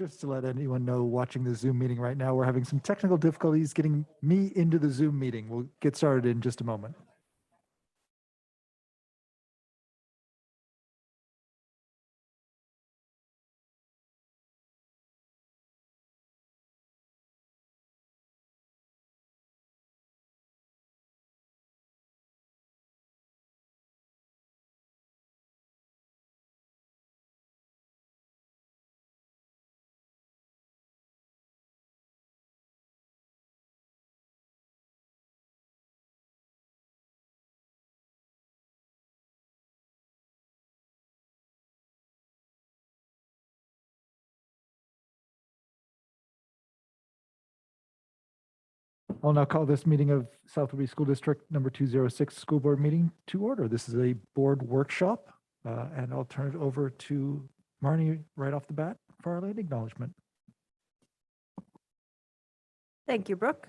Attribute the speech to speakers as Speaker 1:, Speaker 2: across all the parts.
Speaker 1: Just to let anyone know watching the Zoom meeting right now, we're having some technical difficulties getting me into the Zoom meeting. We'll get started in just a moment. I'll now call this meeting of South Ruby School District number 206 school board meeting to order. This is a board workshop, and I'll turn it over to Marnie right off the bat for our late acknowledgement.
Speaker 2: Thank you, Brooke.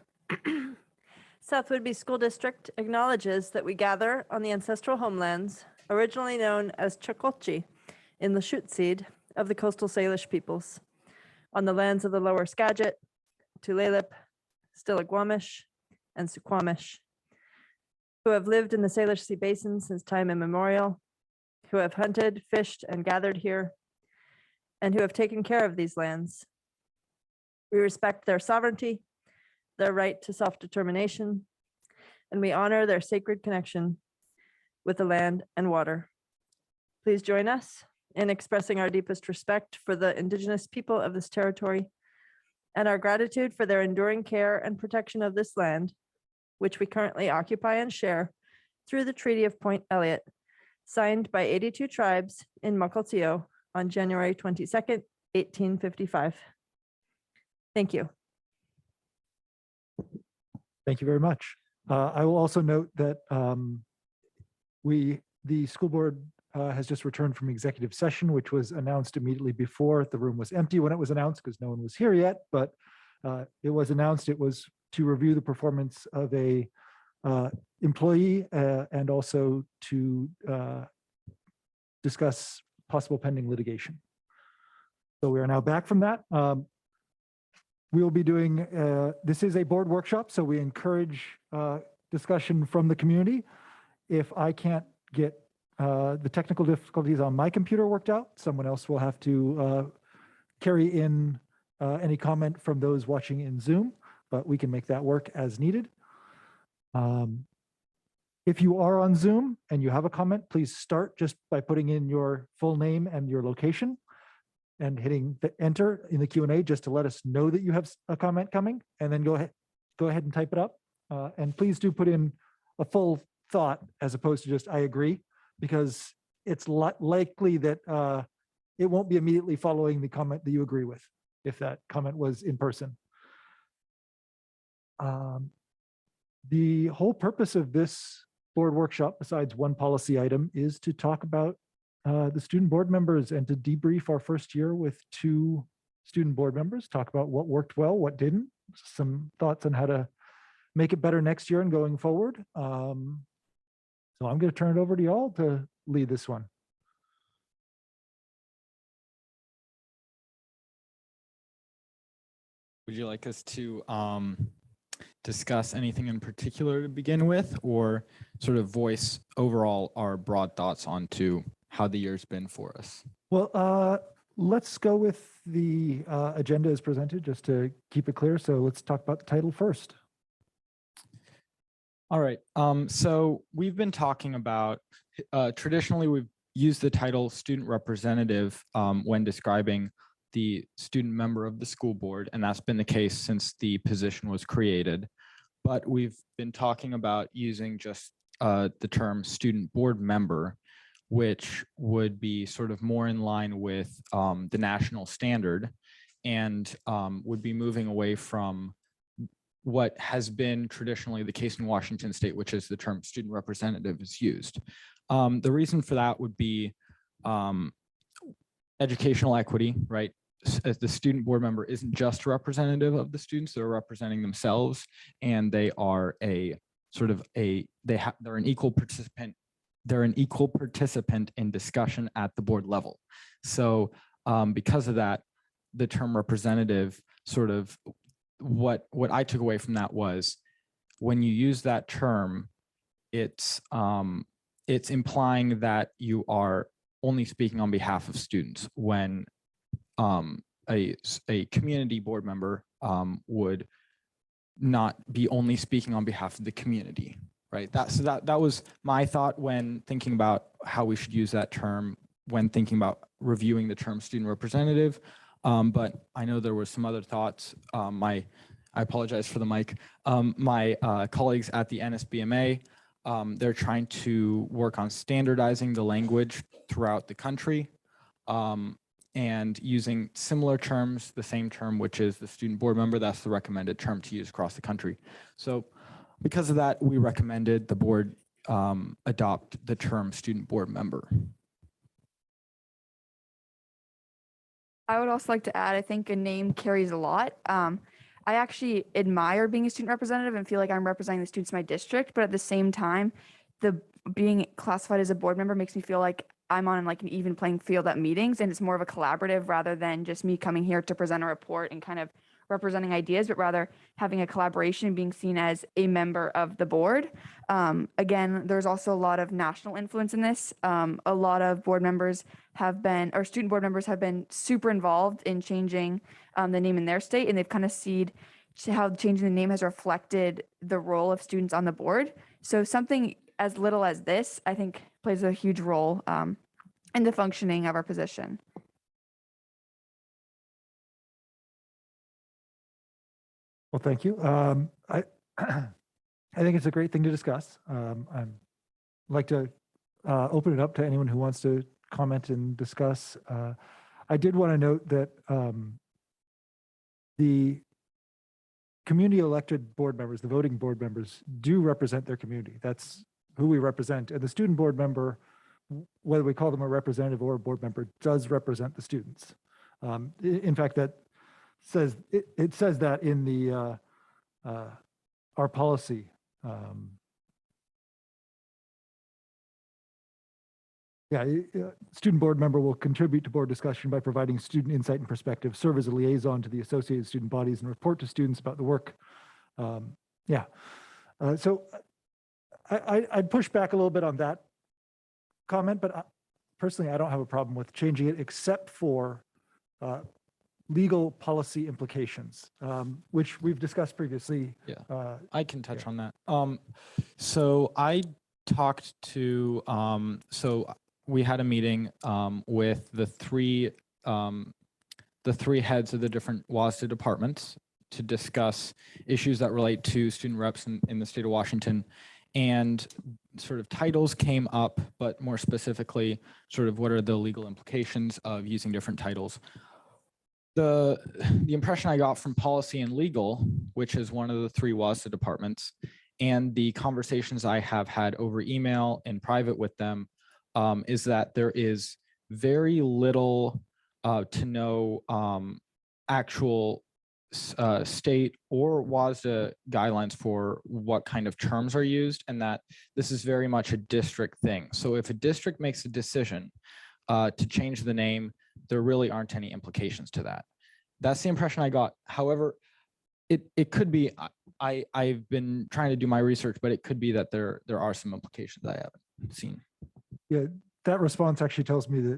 Speaker 2: South Whidbey School District acknowledges that we gather on the ancestral homelands, originally known as Chukotchi, in the Schutzseed of the coastal Salish peoples, on the lands of the Lower Skagit, Tulalip, Stillaguamish, and Suquamish, who have lived in the Salish Sea Basin since time immemorial, who have hunted, fished, and gathered here, and who have taken care of these lands. We respect their sovereignty, their right to self-determination, and we honor their sacred connection with the land and water. Please join us in expressing our deepest respect for the Indigenous people of this territory and our gratitude for their enduring care and protection of this land, which we currently occupy and share through the Treaty of Point Elliott, signed by 82 tribes in Mukilteo on January 22nd, 1855. Thank you.
Speaker 1: Thank you very much. I will also note that the school board has just returned from executive session, which was announced immediately before. The room was empty when it was announced because no one was here yet, but it was announced. It was to review the performance of a employee and also to discuss possible pending litigation. So we are now back from that. We will be doing, this is a board workshop, so we encourage discussion from the community. If I can't get the technical difficulties on my computer worked out, someone else will have to carry in any comment from those watching in Zoom, but we can make that work as needed. If you are on Zoom and you have a comment, please start just by putting in your full name and your location and hitting the enter in the Q&A just to let us know that you have a comment coming, and then go ahead and type it up. And please do put in a full thought as opposed to just I agree, because it's likely that it won't be immediately following the comment that you agree with if that comment was in person. The whole purpose of this board workshop, besides one policy item, is to talk about the student board members and to debrief our first year with 2 student board members, talk about what worked well, what didn't, some thoughts on how to make it better next year and going forward. So I'm going to turn it over to y'all to lead this one.
Speaker 3: Would you like us to discuss anything in particular to begin with, or sort of voice overall our broad thoughts onto how the year's been for us?
Speaker 1: Well, let's go with the agenda as presented, just to keep it clear. So let's talk about the title first.
Speaker 3: All right. So we've been talking about, traditionally, we've used the title student representative when describing the student member of the school board, and that's been the case since the position was created. But we've been talking about using just the term student board member, which would be sort of more in line with the national standard, and would be moving away from what has been traditionally the case in Washington State, which is the term student representative is used. The reason for that would be educational equity, right? As the student board member isn't just a representative of the students, they're representing themselves, and they are a sort of they're an equal participant. They're an equal participant in discussion at the board level. So because of that, the term representative, sort of what I took away from that was when you use that term, it's implying that you are only speaking on behalf of students when a community board member would not be only speaking on behalf of the community, right? That was my thought when thinking about how we should use that term when thinking about reviewing the term student representative. But I know there were some other thoughts. I apologize for the mic. My colleagues at the NSBMA, they're trying to work on standardizing the language throughout the country and using similar terms, the same term, which is the student board member. That's the recommended term to use across the country. So because of that, we recommended the board adopt the term student board member.
Speaker 4: I would also like to add, I think a name carries a lot. I actually admire being a student representative and feel like I'm representing the students in my district, but at the same time, being classified as a board member makes me feel like I'm on like an even playing field at meetings, and it's more of a collaborative rather than just me coming here to present a report and kind of representing ideas, but rather having a collaboration and being seen as a member of the board. Again, there's also a lot of national influence in this. A lot of board members have been, or student board members have been super involved in changing the name in their state, and they've kind of seen how changing the name has reflected the role of students on the board. So something as little as this, I think, plays a huge role in the functioning of our position.
Speaker 1: Well, thank you. I think it's a great thing to discuss. I'd like to open it up to anyone who wants to comment and discuss. I did want to note that the community elected board members, the voting board members, do represent their community. That's who we represent. And the student board member, whether we call them a representative or a board member, does represent the students. In fact, that says it says that in the our policy. Student board member will contribute to board discussion by providing student insight and perspective, serve as a liaison to the associated student bodies, and report to students about the work. So I'd push back a little bit on that comment, but personally, I don't have a problem with changing it except for legal policy implications, which we've discussed previously.
Speaker 3: I can touch on that. So I talked to, so we had a meeting with the three heads of the different WASDA departments to discuss issues that relate to student reps in the state of Washington. And sort of titles came up, but more specifically, sort of what are the legal implications of using different titles. The impression I got from policy and legal, which is one of the three WASDA departments, and the conversations I have had over email and private with them, is that there is very little to no actual state or WASDA guidelines for what kind of terms are used, and that this is very much a district thing. So if a district makes a decision to change the name, there really aren't any implications to that. That's the impression I got. However, it could be, I've been trying to do my research, but it could be that there are some implications I haven't seen.
Speaker 1: Yeah, that response actually tells me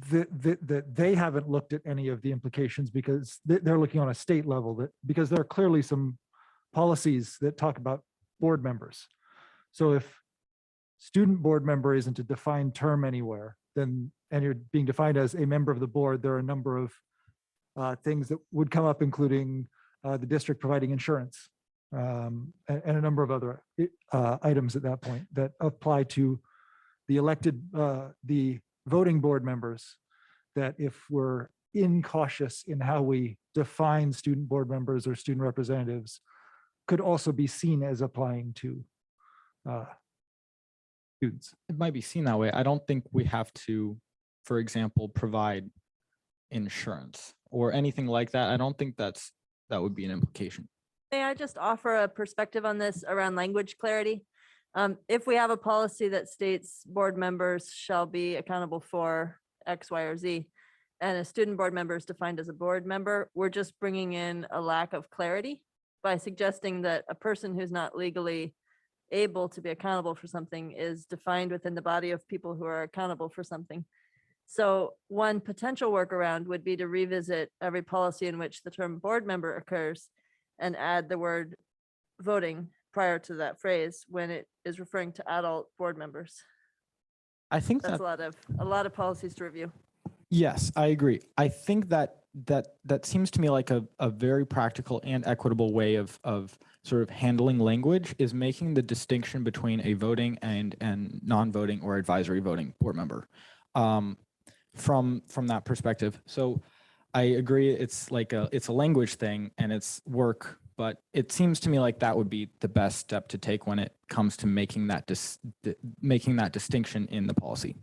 Speaker 1: that they haven't looked at any of the implications because they're looking on a state level, because there are clearly some policies that talk about board members. So if student board member isn't a defined term anywhere, then, and you're being defined as a member of the board, there are a number of things that would come up, including the district providing insurance and a number of other items at that point that apply to the elected, the voting board members, that if we're incautious in how we define student board members or student representatives, could also be seen as applying to students.
Speaker 3: It might be seen that way. I don't think we have to, for example, provide insurance or anything like that. I don't think that would be an implication.
Speaker 2: May I just offer a perspective on this around language clarity? If we have a policy that states board members shall be accountable for X, Y, or Z, and a student board member is defined as a board member, we're just bringing in a lack of clarity by suggesting that a person who's not legally able to be accountable for something is defined within the body of people who are accountable for something. So one potential workaround would be to revisit every policy in which the term board member occurs and add the word voting prior to that phrase when it is referring to adult board members.
Speaker 3: I think
Speaker 2: That's
Speaker 3: that
Speaker 2: a lot of policies to review.
Speaker 3: yes, I agree. I think that seems to me like a very practical and equitable way of sort of handling language is making the distinction between a voting and non-voting or advisory voting board member. From that perspective. So I agree it's a language thing and it's work, but it seems to me like that would be the best step to take when it comes to making that distinction in the policy.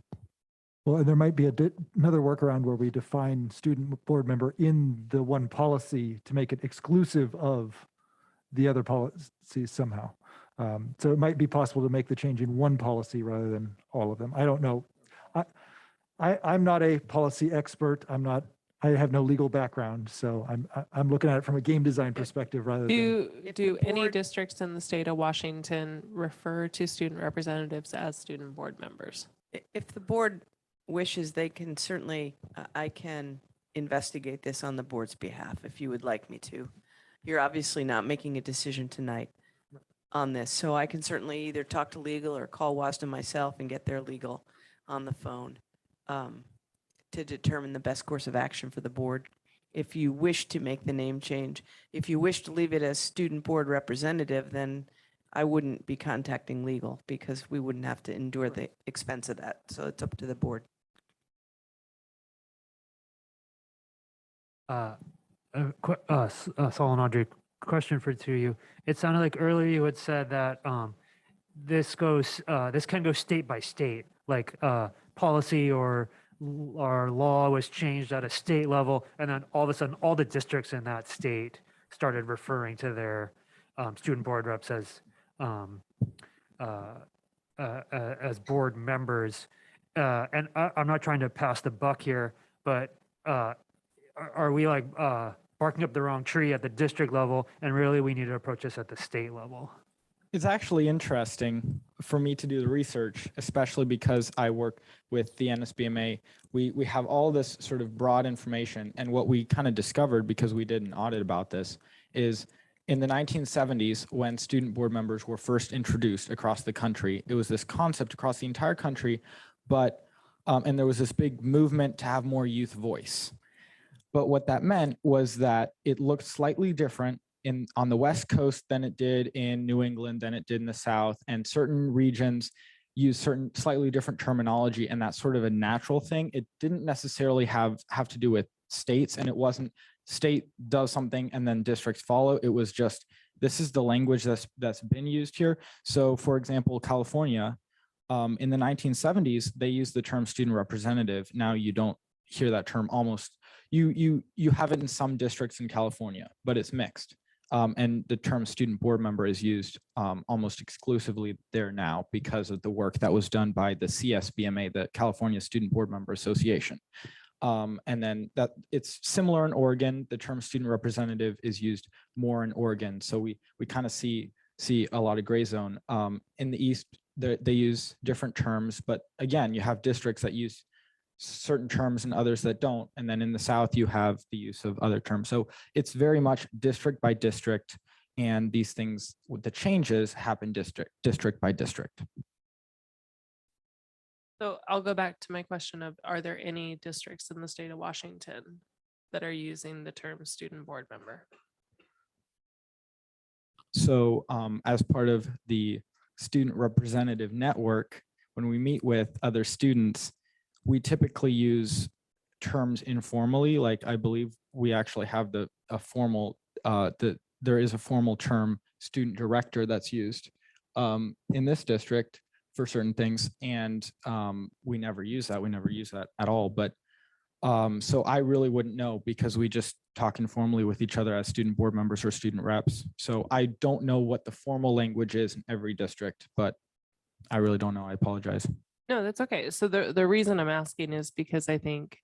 Speaker 1: Well, and there might be another workaround where we define student board member in the one policy to make it exclusive of the other policies somehow. So it might be possible to make the change in one policy rather than all of them. I don't know. I'm not a policy expert. I have no legal background, so I'm looking at it from a game design perspective rather than.
Speaker 5: Do any districts in the state of Washington refer to student representatives as student board members?
Speaker 6: If the board wishes, they can certainly, I can investigate this on the board's behalf if you would like me to. You're obviously not making a decision tonight on this, so I can certainly either talk to legal or call WASDA myself and get their legal on the phone to determine the best course of action for the board. If you wish to make the name change, if you wish to leave it as student board representative, then I wouldn't be contacting legal because we wouldn't have to endure the expense of that. So it's up to the board.
Speaker 7: Saul and Audrey, question for the two of you. It sounded like earlier you had said that this can go state by state, like policy or law was changed at a state level, and then all of a sudden all the districts in that state started referring to their student board reps as board members. And I'm not trying to pass the buck here, but are we like barking up the wrong tree at the district level, and really we need to approach this at the state level?
Speaker 3: It's actually interesting for me to do the research, especially because I work with the NSBMA. We have all this sort of broad information, and what we kind of discovered, because we did an audit about this, is in the 1970s, when student board members were first introduced across the country, it was this concept across the entire country, but and there was this big movement to have more youth voice. But what that meant was that it looked slightly different on the West Coast than it did in New England, than it did in the South, and certain regions use certain slightly different terminology, and that's sort of a natural thing. It didn't necessarily have to do with states, and it wasn't state does something and then districts follow. It was just, this is the language that's been used here. So for example, California, in the 1970s, they used the term student representative. Now you don't hear that term almost, you have it in some districts in California, but it's mixed. And the term student board member is used almost exclusively there now because of the work that was done by the CSBMA, the California Student Board Member Association. And then that it's similar in Oregon. The term student representative is used more in Oregon. So we kind of see a lot of gray zone. In the East, they use different terms, but again, you have districts that use certain terms and others that don't. And then in the South, you have the use of other terms. So it's very much district by district. And these things, with the changes, happen district by district.
Speaker 5: So I'll go back to my question of, are there any districts in the state of Washington that are using the term student board member?
Speaker 3: So as part of the student representative network, when we meet with other students, we typically use terms informally. Like I believe we actually have there is a formal term, student director, that's used in this district for certain things. And we never use that. We never use that at all. But so I really wouldn't know because we just talk informally with each other as student board members or student reps. So I don't know what the formal language is in every district, but I really don't know. I apologize.
Speaker 5: No, that's okay. So the reason I'm asking is because I think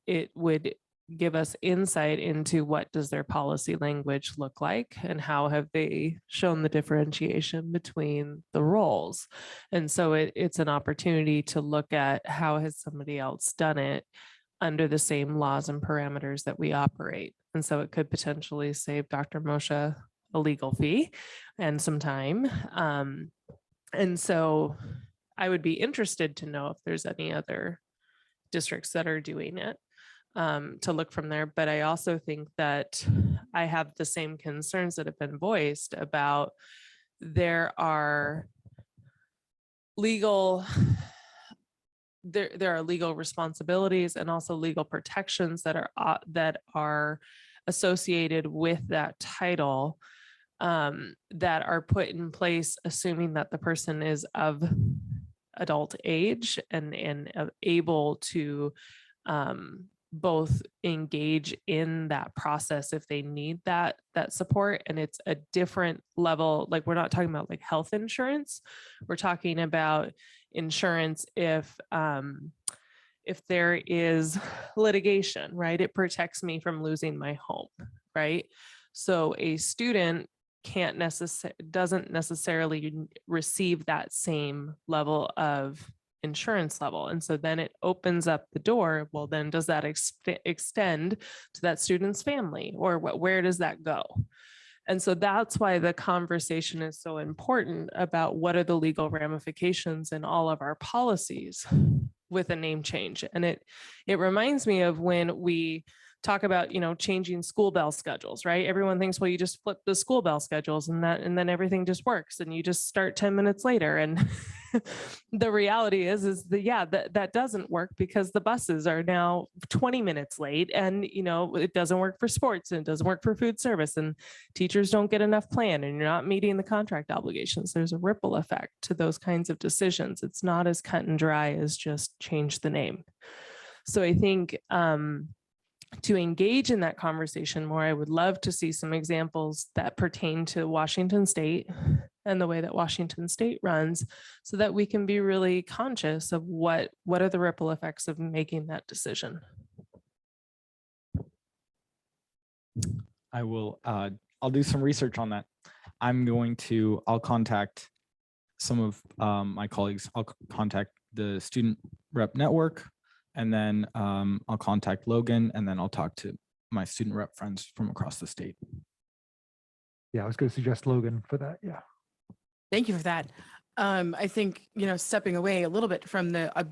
Speaker 5: it would give us insight into what does their policy language look like and how have they shown the differentiation between the roles. And so it's an opportunity to look at how has somebody else done it under the same laws and parameters that we operate. And so it could potentially save Dr. Moshe a legal fee and some time. And so I would be interested to know if there's any other districts that are doing it, to look from there. But I also think that I have the same concerns that have been voiced about there are legal responsibilities and also legal protections that are associated with that title, that are put in place assuming that the person is of adult age and able to both engage in that process if they need that support. And it's a different level. Like, we're not talking about like health insurance. We're talking about insurance if there is litigation, right? It protects me from losing my home, right? So a student doesn't necessarily receive that same level of insurance level. And so then it opens up the door. Well, then does that extend to that student's family, or where does that go? And so that's why the conversation is so important about what are the legal ramifications in all of our policies with a name change. And it reminds me of when we talk about, changing school bell schedules, right? Everyone thinks, well, you just flip the school bell schedules and then everything just works and you just start 10 minutes later. And the reality is that doesn't work, because the buses are now 20 minutes late, and, it doesn't work for sports, and it doesn't work for food service, and teachers don't get enough plan, and you're not meeting the contract obligations. There's a ripple effect to those kinds of decisions. It's not as cut and dry as just change the name. So I think, to engage in that conversation more, I would love to see some examples that pertain to Washington State and the way that Washington State runs, so that we can be really conscious of what are the ripple effects of making that decision.
Speaker 3: I will, I'll do some research on that. I'll contact some of my colleagues. I'll contact the student rep network, and then I'll contact Logan, and then I'll talk to my student rep friends from across the state.
Speaker 1: Yeah, I was going to suggest Logan for that. Yeah.
Speaker 8: Thank you for that. I think, stepping away a little bit from the, I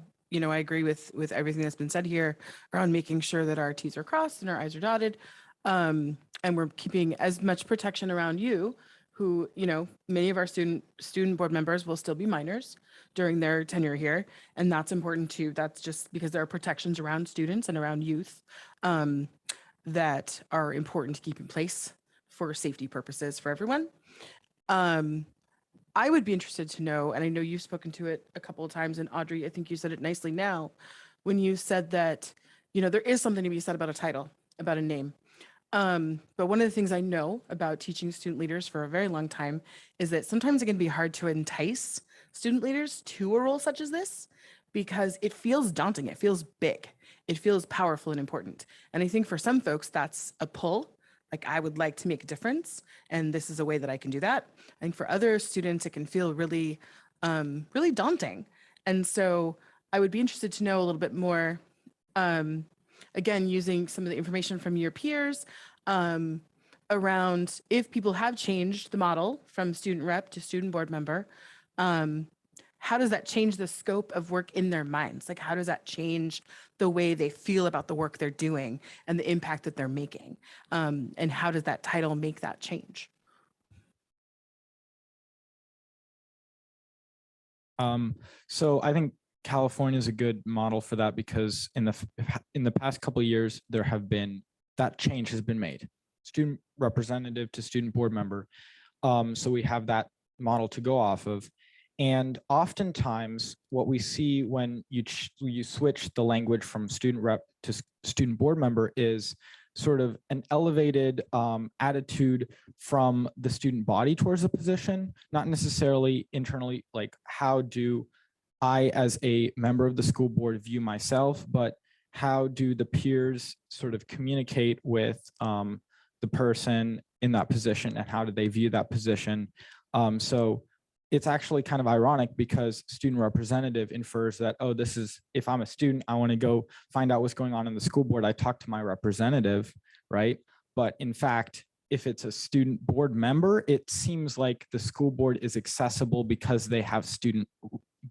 Speaker 8: agree with everything that's been said here around making sure that our T's are crossed and our I's are dotted. And we're keeping as much protection around you, who, many of our student board members will still be minors during their tenure here. And that's important too. That's just because there are protections around students and around youth that are important to keep in place for safety purposes for everyone. I would be interested to know, and I know you've spoken to it a couple of times, and Audrey, I think you said it nicely now, when you said that, there is something to be said about a title, about a name. But one of the things I know about teaching student leaders for a very long time is that sometimes it can be hard to entice student leaders to a role such as this, because it feels daunting, it feels big, it feels powerful and important. And I think for some folks, that's a pull. Like, I would like to make a difference, and this is a way that I can do that. I think for other students, it can feel really, really daunting. And so I would be interested to know a little bit more, again, using some of the information from your peers around if people have changed the model from student rep to student board member, how does that change the scope of work in their minds? Like, how does that change the way they feel about the work they're doing and the impact that they're making? And how does that title make that change?
Speaker 3: So I think California is a good model for that, because in the past couple of years, that change has been made, student representative to student board member. So we have that model to go off of. And oftentimes what we see when you switch the language from student rep to student board member is sort of an elevated attitude from the student body towards the position, not necessarily internally, like how do I as a member of the school board view myself, but how do the peers sort of communicate with the person in that position, and how do they view that position? So it's actually kind of ironic because student representative infers that, oh, this is, if I'm a student, I want to go find out what's going on in the school board, I talk to my representative, right? But in fact, if it's a student board member, it seems like the school board is accessible because they have student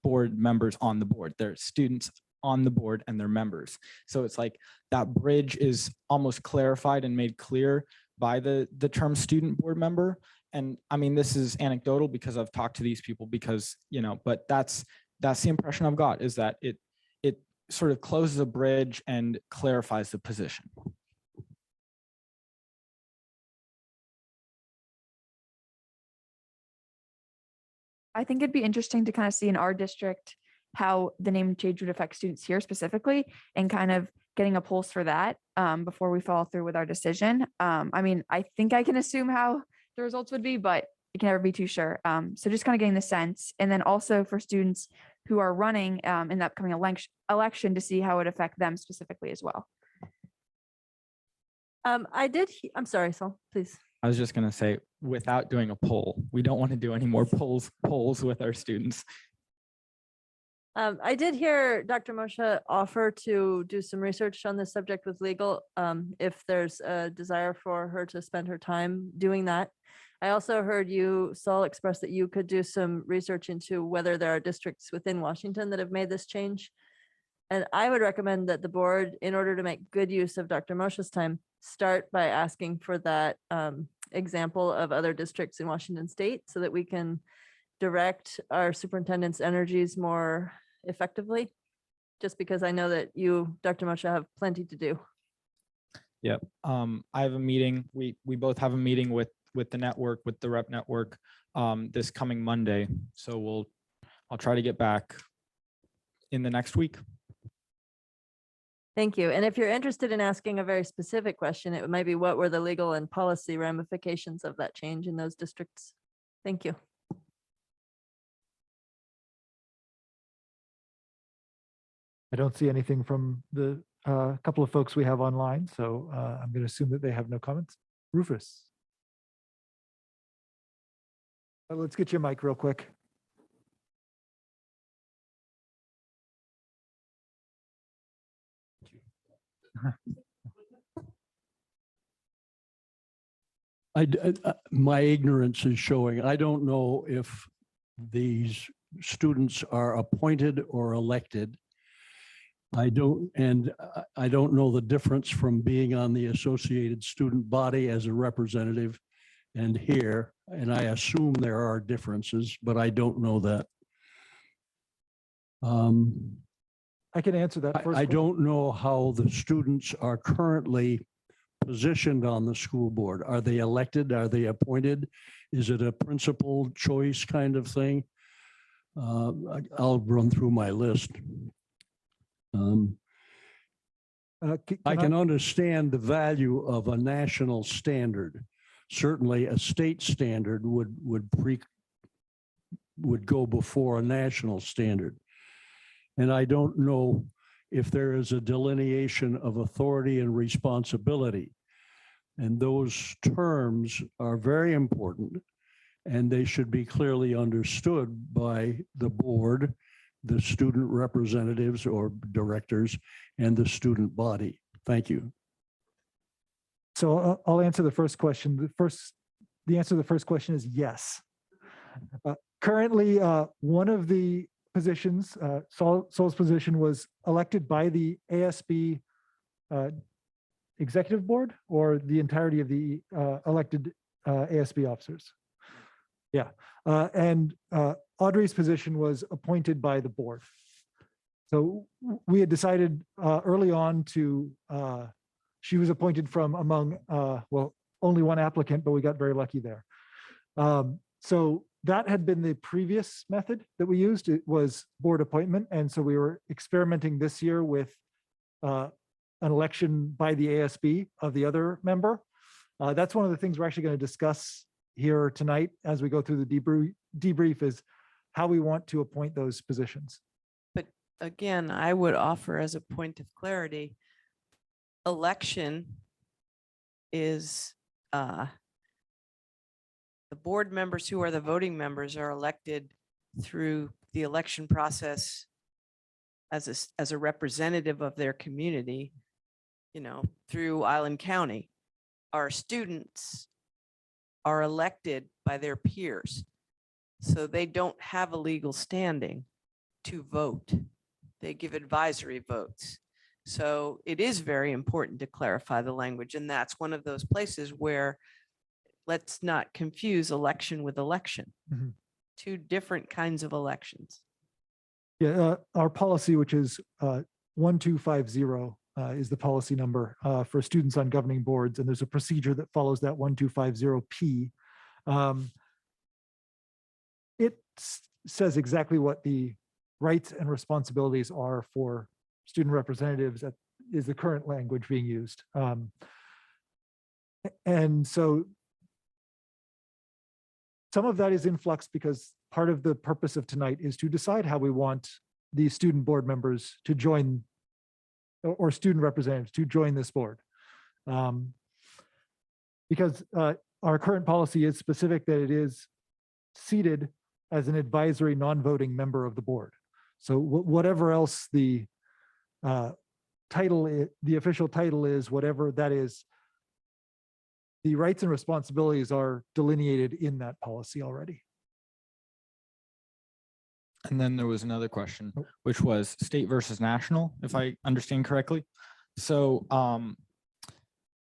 Speaker 3: board members on the board. They're students on the board and they're members. So it's like that bridge is almost clarified and made clear by the term student board member. And I mean, this is anecdotal because I've talked to these people because, but that's the impression I've got, is that it sort of closes a bridge and clarifies the position.
Speaker 4: I think it'd be interesting to kind of see in our district how the name change would affect students here specifically, and kind of getting a pulse for that before we follow through with our decision. I mean, I think I can assume how the results would be, but you can never be too sure. So just kind of getting the sense. And then also for students who are running in the upcoming election to see how it would affect them specifically as well.
Speaker 2: I'm sorry, Sol, please.
Speaker 3: I was just going to say, without doing a poll, we don't want to do any more polls with our students.
Speaker 2: I did hear Dr. Moshe offer to do some research on this subject with legal, if there's a desire for her to spend her time doing that. I also heard you, Saul, express that you could do some research into whether there are districts within Washington that have made this change. And I would recommend that the board, in order to make good use of Dr. Moshe's time, start by asking for that example of other districts in Washington state so that we can direct our superintendent's energies more effectively, just because I know that you, Dr. Moshe, have plenty to do.
Speaker 3: Yep. I have a meeting. We both have a meeting with the network, with the rep network, this coming Monday. So I'll try to get back in the next week.
Speaker 2: Thank you. And if you're interested in asking a very specific question, it might be, what were the legal and policy ramifications of that change in those districts? Thank you.
Speaker 1: I don't see anything from the couple of folks we have online, so I'm going to assume that they have no comments. Rufus. Let's get your mic real quick.
Speaker 9: My ignorance is showing. I don't know if these students are appointed or elected. I don't know the difference from being on the associated student body as a representative and here, and I assume there are differences, but I don't know that.
Speaker 1: I can answer that first.
Speaker 9: I don't know how the students are currently positioned on the school board. Are they elected? Are they appointed? Is it a principal choice kind of thing? I'll run through my list. I can understand the value of a national standard. Certainly a state standard would go before a national standard. And I don't know if there is a delineation of authority and responsibility. And those terms are very important, and they should be clearly understood by the board, the student representatives or directors, and the student body. Thank you.
Speaker 1: So I'll answer the first question. The answer to the first question is yes. Currently, one of the positions, Saul's position, was elected by the ASB Executive Board, or the entirety of the elected ASB officers. Yeah, and Audrey's position was appointed by the board. So we had decided early on to, she was appointed from among, well, only one applicant, but we got very lucky there. So that had been the previous method that we used. It was board appointment. And so we were experimenting this year with an election by the ASB of the other member. That's one of the things we're actually going to discuss here tonight as we go through the debrief is how we want to appoint those positions.
Speaker 6: But again, I would offer as a point of clarity, election is the board members who are the voting members are elected through the election process as a representative of their community, through Island County. Our students are elected by their peers. So they don't have a legal standing to vote. They give advisory votes. So it is very important to clarify the language. And that's one of those places where let's not confuse election with election.
Speaker 1: Mhm.
Speaker 6: Two different kinds of elections.
Speaker 1: Yeah, our policy, which is 1250, is the policy number for students on governing boards, and there's a procedure that follows that 1250P. It says exactly what the rights and responsibilities are for student representatives. That is the current language being used. And so some of that is in flux because part of the purpose of tonight is to decide how we want the student board members to join or student representatives to join this board. Because our current policy is specific that it is seated as an advisory non-voting member of the board. So whatever else the title, the official title is, whatever that is, the rights and responsibilities are delineated in that policy already.
Speaker 3: And then there was another question,
Speaker 1: Oh.
Speaker 3: which was state versus national, if I understand correctly. So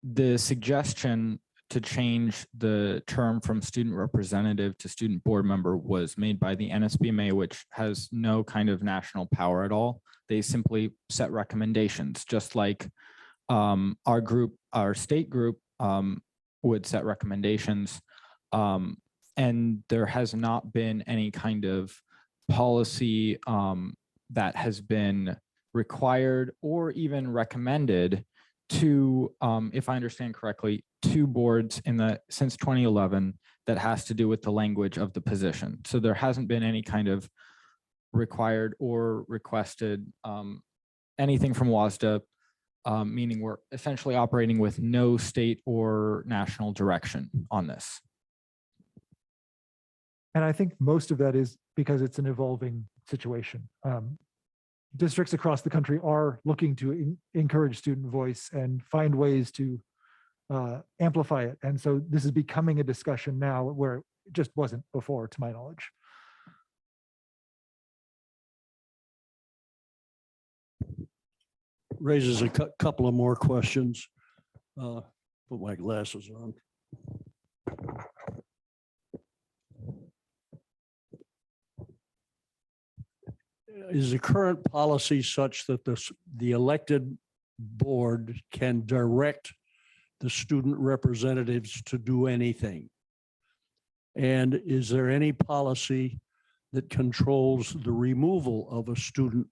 Speaker 3: the suggestion to change the term from student representative to student board member was made by the NSBMA, which has no kind of national power at all. They simply set recommendations, just like our group, our state group would set recommendations. And there has not been any kind of policy that has been required or even recommended to, if I understand correctly, two boards since 2011 that has to do with the language of the position. So there hasn't been any kind of required or requested anything from WASDA, meaning we're essentially operating with no state or national direction on this.
Speaker 1: And I think most of that is because it's an evolving situation. Districts across the country are looking to encourage student voice and find ways to amplify it. And so this is becoming a discussion now where it just wasn't before, to my knowledge.
Speaker 9: Raises a couple of more questions. Put my glasses on. Is the current policy such that the elected board can direct the student representatives to do anything? And is there any policy that controls the removal of a student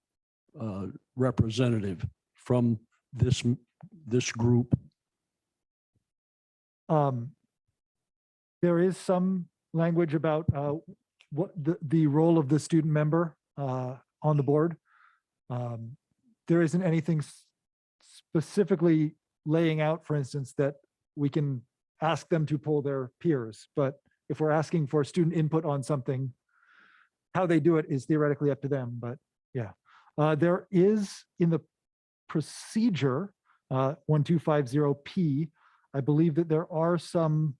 Speaker 9: representative from this group?
Speaker 1: There is some language about what the role of the student member on the board. There isn't anything specifically laying out, for instance, that we can ask them to pull their peers. But if we're asking for student input on something, how they do it is theoretically up to them. But yeah, there is in the procedure 1250P, I believe that there are some,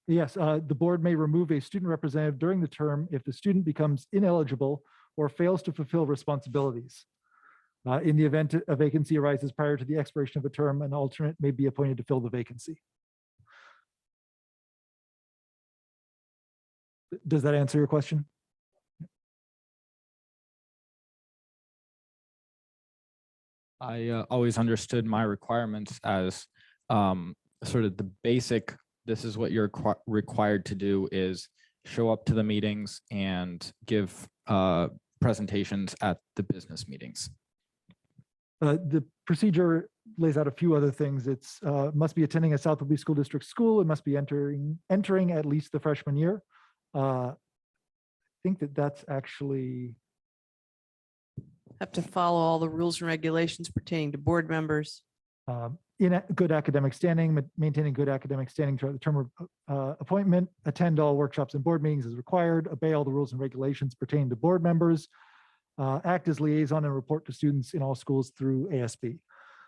Speaker 1: yes, the board may remove a student representative during the term if the student becomes ineligible or fails to fulfill responsibilities. In the event a vacancy arises prior to the expiration of a term, an alternate may be appointed to fill the vacancy. Does that answer your question?
Speaker 3: I always understood my requirements as sort of the basic, this is what you're required to do is show up to the meetings and give presentations at the business meetings.
Speaker 1: The procedure lays out a few other things. It's must be attending a South Woodley School District school. It must be entering at least the freshman year. I think that's actually.
Speaker 6: Have to follow all the rules and regulations pertaining to board members.
Speaker 1: In good academic standing, maintaining good academic standing throughout the term of appointment, attend all workshops and board meetings as required, obey all the rules and regulations pertaining to board members, act as liaison and report to students in all schools through ASB.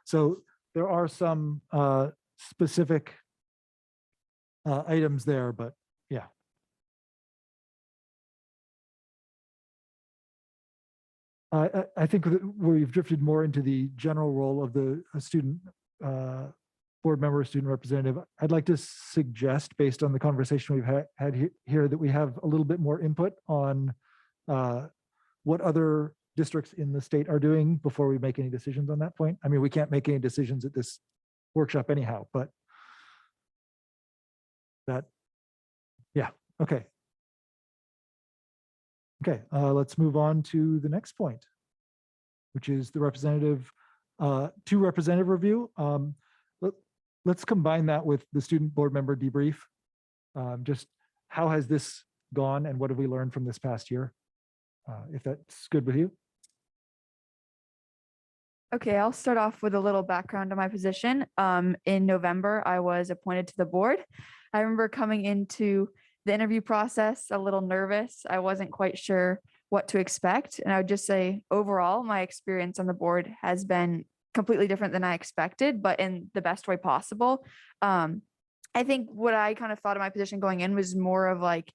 Speaker 1: So there are some specific items there, but yeah. I think that we've drifted more into the general role of the student board member, student representative. I'd like to suggest, based on the conversation we've had here, that we have a little bit more input on what other districts in the state are doing before we make any decisions on that point. I mean, we can't make any decisions at this workshop anyhow, but that, yeah, okay. Okay, let's move on to the next point, which is the representative, two representative review. Let's combine that with the student board member debrief. Just how has this gone and what have we learned from this past year? If that's good with you.
Speaker 4: Okay, I'll start off with a little background on my position. In November, I was appointed to the board. I remember coming into the interview process a little nervous. I wasn't quite sure what to expect. And I would just say, overall, my experience on the board has been completely different than I expected, but in the best way possible. I think what I kind of thought of my position going in was more of like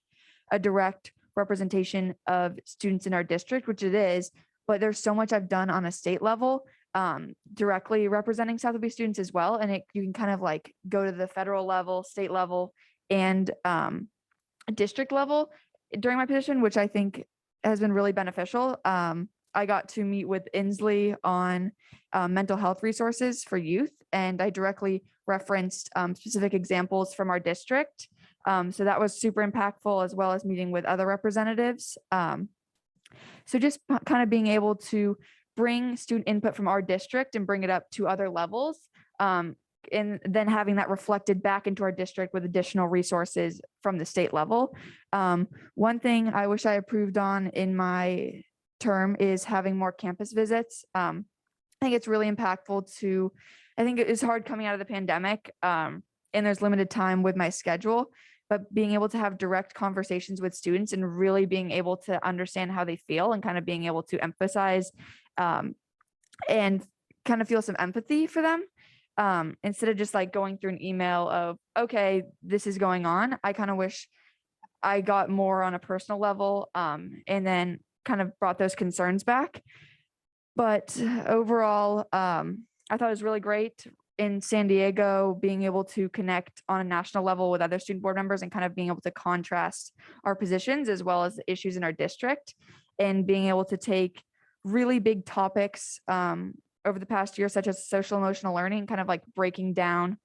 Speaker 4: a direct representation of students in our district, which it is, but there's so much I've done on a state level, directly representing South Bay students as well. And you can kind of like go to the federal level, state level, and district level during my position, which I think has been really beneficial. I got to meet with Inslee on mental health resources for youth, and I directly referenced specific examples from our district. So that was super impactful, as well as meeting with other representatives. So just kind of being able to bring student input from our district and bring it up to other levels, and then having that reflected back into our district with additional resources from the state level. One thing I wish I approved on in my term is having more campus visits. I think it's really impactful to, I think it is hard coming out of the pandemic, and there's limited time with my schedule, but being able to have direct conversations with students and really being able to understand how they feel and kind of being able to emphasize and kind of feel some empathy for them. Instead of just like going through an email of, okay, this is going on. I kind of wish I got more on a personal level, and then kind of brought those concerns back. But overall, I thought it was really great in San Diego, being able to connect on a national level with other student board members and kind of being able to contrast our positions as well as the issues in our district, and being able to take really big topics over the past year, such as social emotional learning, kind of like breaking down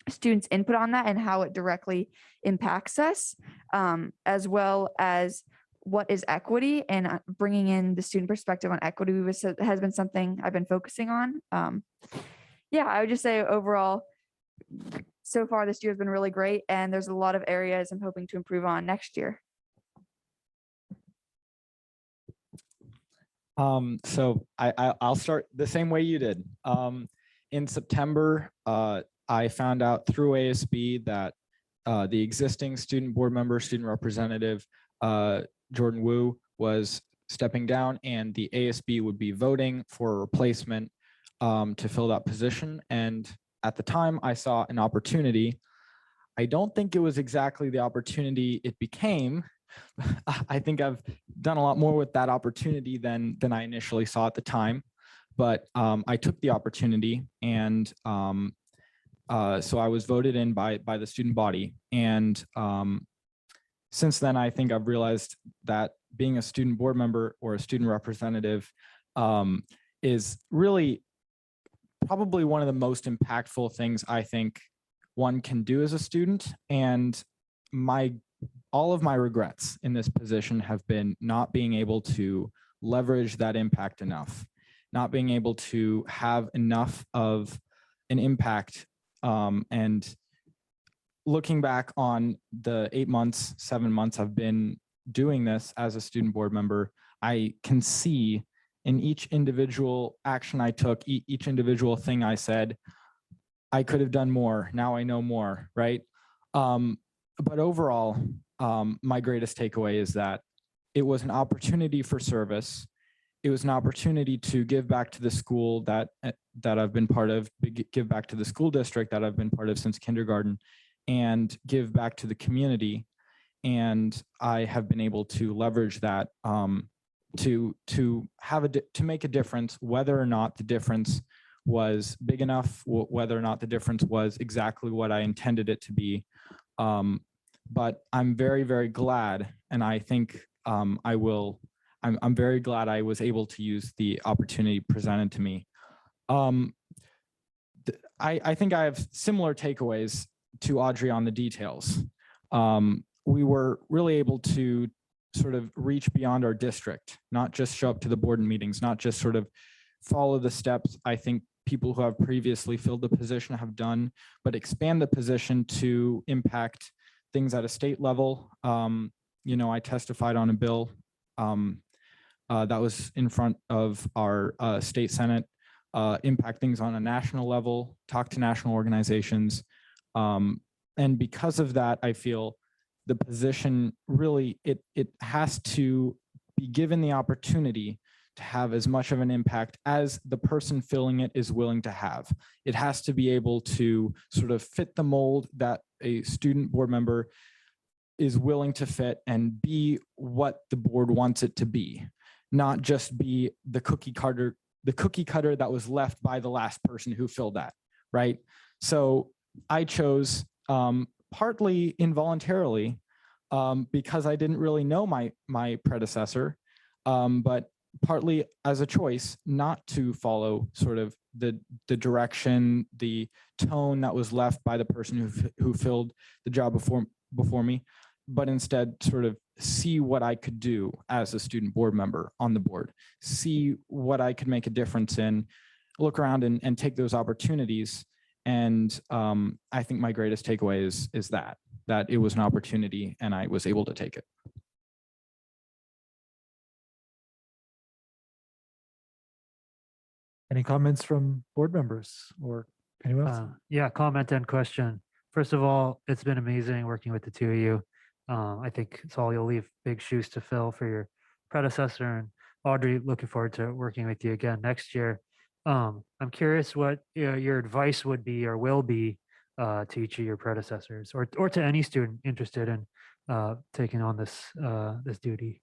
Speaker 4: students' input on that and how it directly impacts us, as well as what is equity, and bringing in the student perspective on equity has been something I've been focusing on. Yeah, I would just say overall, so far this year has been really great, and there's a lot of areas I'm hoping to improve on next year.
Speaker 3: So I'll start the same way you did. In September, I found out through ASB that the existing student board member, student representative, Jordan Wu, was stepping down, and the ASB would be voting for a replacement to fill that position. And at the time, I saw an opportunity. I don't think it was exactly the opportunity it became. I think I've done a lot more with that opportunity than I initially saw at the time, but I took the opportunity, and so I was voted in by the student body. And since then, I think I've realized that being a student board member or a student representative is really probably one of the most impactful things I think one can do as a student. And all of my regrets in this position have been not being able to leverage that impact enough, not being able to have enough of an impact. And looking back on the 8 months, 7 months I've been doing this as a student board member, I can see in each individual action I took, each individual thing I said, I could have done more. Now I know more, right? But overall, my greatest takeaway is that it was an opportunity for service. It was an opportunity to give back to the school that I've been part of, give back to the school district that I've been part of since kindergarten, and give back to the community. And I have been able to leverage that to make a difference, whether or not the difference was big enough, whether or not the difference was exactly what I intended it to be. But I'm very, very glad, and I think I'm very glad I was able to use the opportunity presented to me. I think I have similar takeaways to Audrey on the details. We were really able to sort of reach beyond our district, not just show up to the board meetings, not just sort of follow the steps I think people who have previously filled the position have done, but expand the position to impact things at a state level. I testified on a bill that was in front of our state Senate, impact things on a national level, talk to national organizations. And because of that, I feel the position really, it has to be given the opportunity to have as much of an impact as the person filling it is willing to have. It has to be able to sort of fit the mold that a student board member is willing to fit and be what the board wants it to be, not just be the cookie cutter that was left by the last person who filled that, right? So I chose partly involuntarily because I didn't really know my predecessor, but partly as a choice not to follow sort of the direction, the tone that was left by the person who filled the job before me, but instead sort of see what I could do as a student board member on the board, see what I could make a difference in, look around and take those opportunities. And I think my greatest takeaway is that it was an opportunity and I was able to take it.
Speaker 1: Any comments from board members or anyone else?
Speaker 7: Yeah, comment and question. First of all, it's been amazing working with the two of you. I think it's all you'll leave big shoes to fill for your predecessor. And Audrey, looking forward to working with you again next year. I'm curious what your advice would be or will be to each of your predecessors or to any student interested in taking on this duty.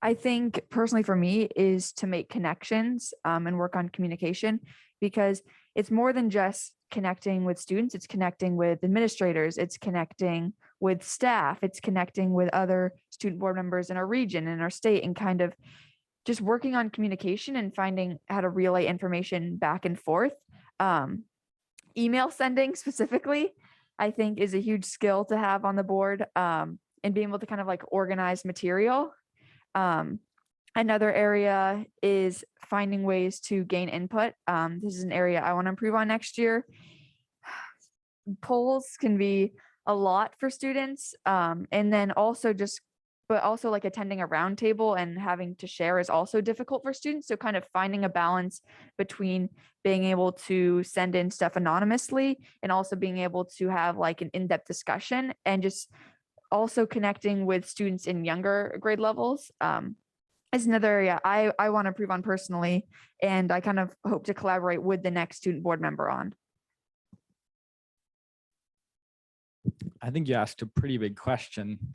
Speaker 4: I think personally for me is to make connections and work on communication, because it's more than just connecting with students. It's connecting with administrators. It's connecting with staff. It's connecting with other student board members in our region, in our state, and kind of just working on communication and finding how to relay information back and forth. Email sending specifically, I think, is a huge skill to have on the board, and being able to kind of like organize material. Another area is finding ways to gain input. This is an area I want to improve on next year. Polls can be a lot for students. And then also but also like attending a roundtable and having to share is also difficult for students. So kind of finding a balance between being able to send in stuff anonymously and also being able to have like an in-depth discussion, and just also connecting with students in younger grade levels is another area I want to improve on personally, and I kind of hope to collaborate with the next student board member on.
Speaker 3: I think you asked a pretty big question.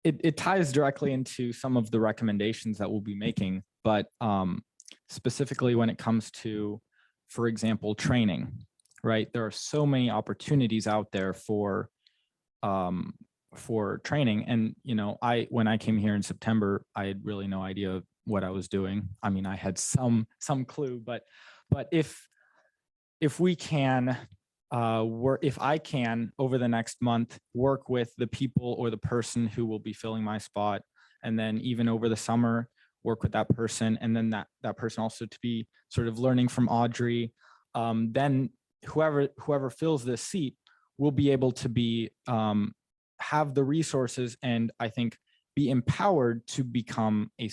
Speaker 3: It ties directly into some of the recommendations that we'll be making, but specifically when it comes to, for example, training, right? There are so many opportunities out there for training. And, when I came here in September, I had really no idea what I was doing. I mean, I had some clue, but if we can, if I can over the next month work with the people or the person who will be filling my spot, and then even over the summer work with that person, and then that person also to be sort of learning from Audrey, then whoever fills this seat will be able to be have the resources and I think be empowered to become a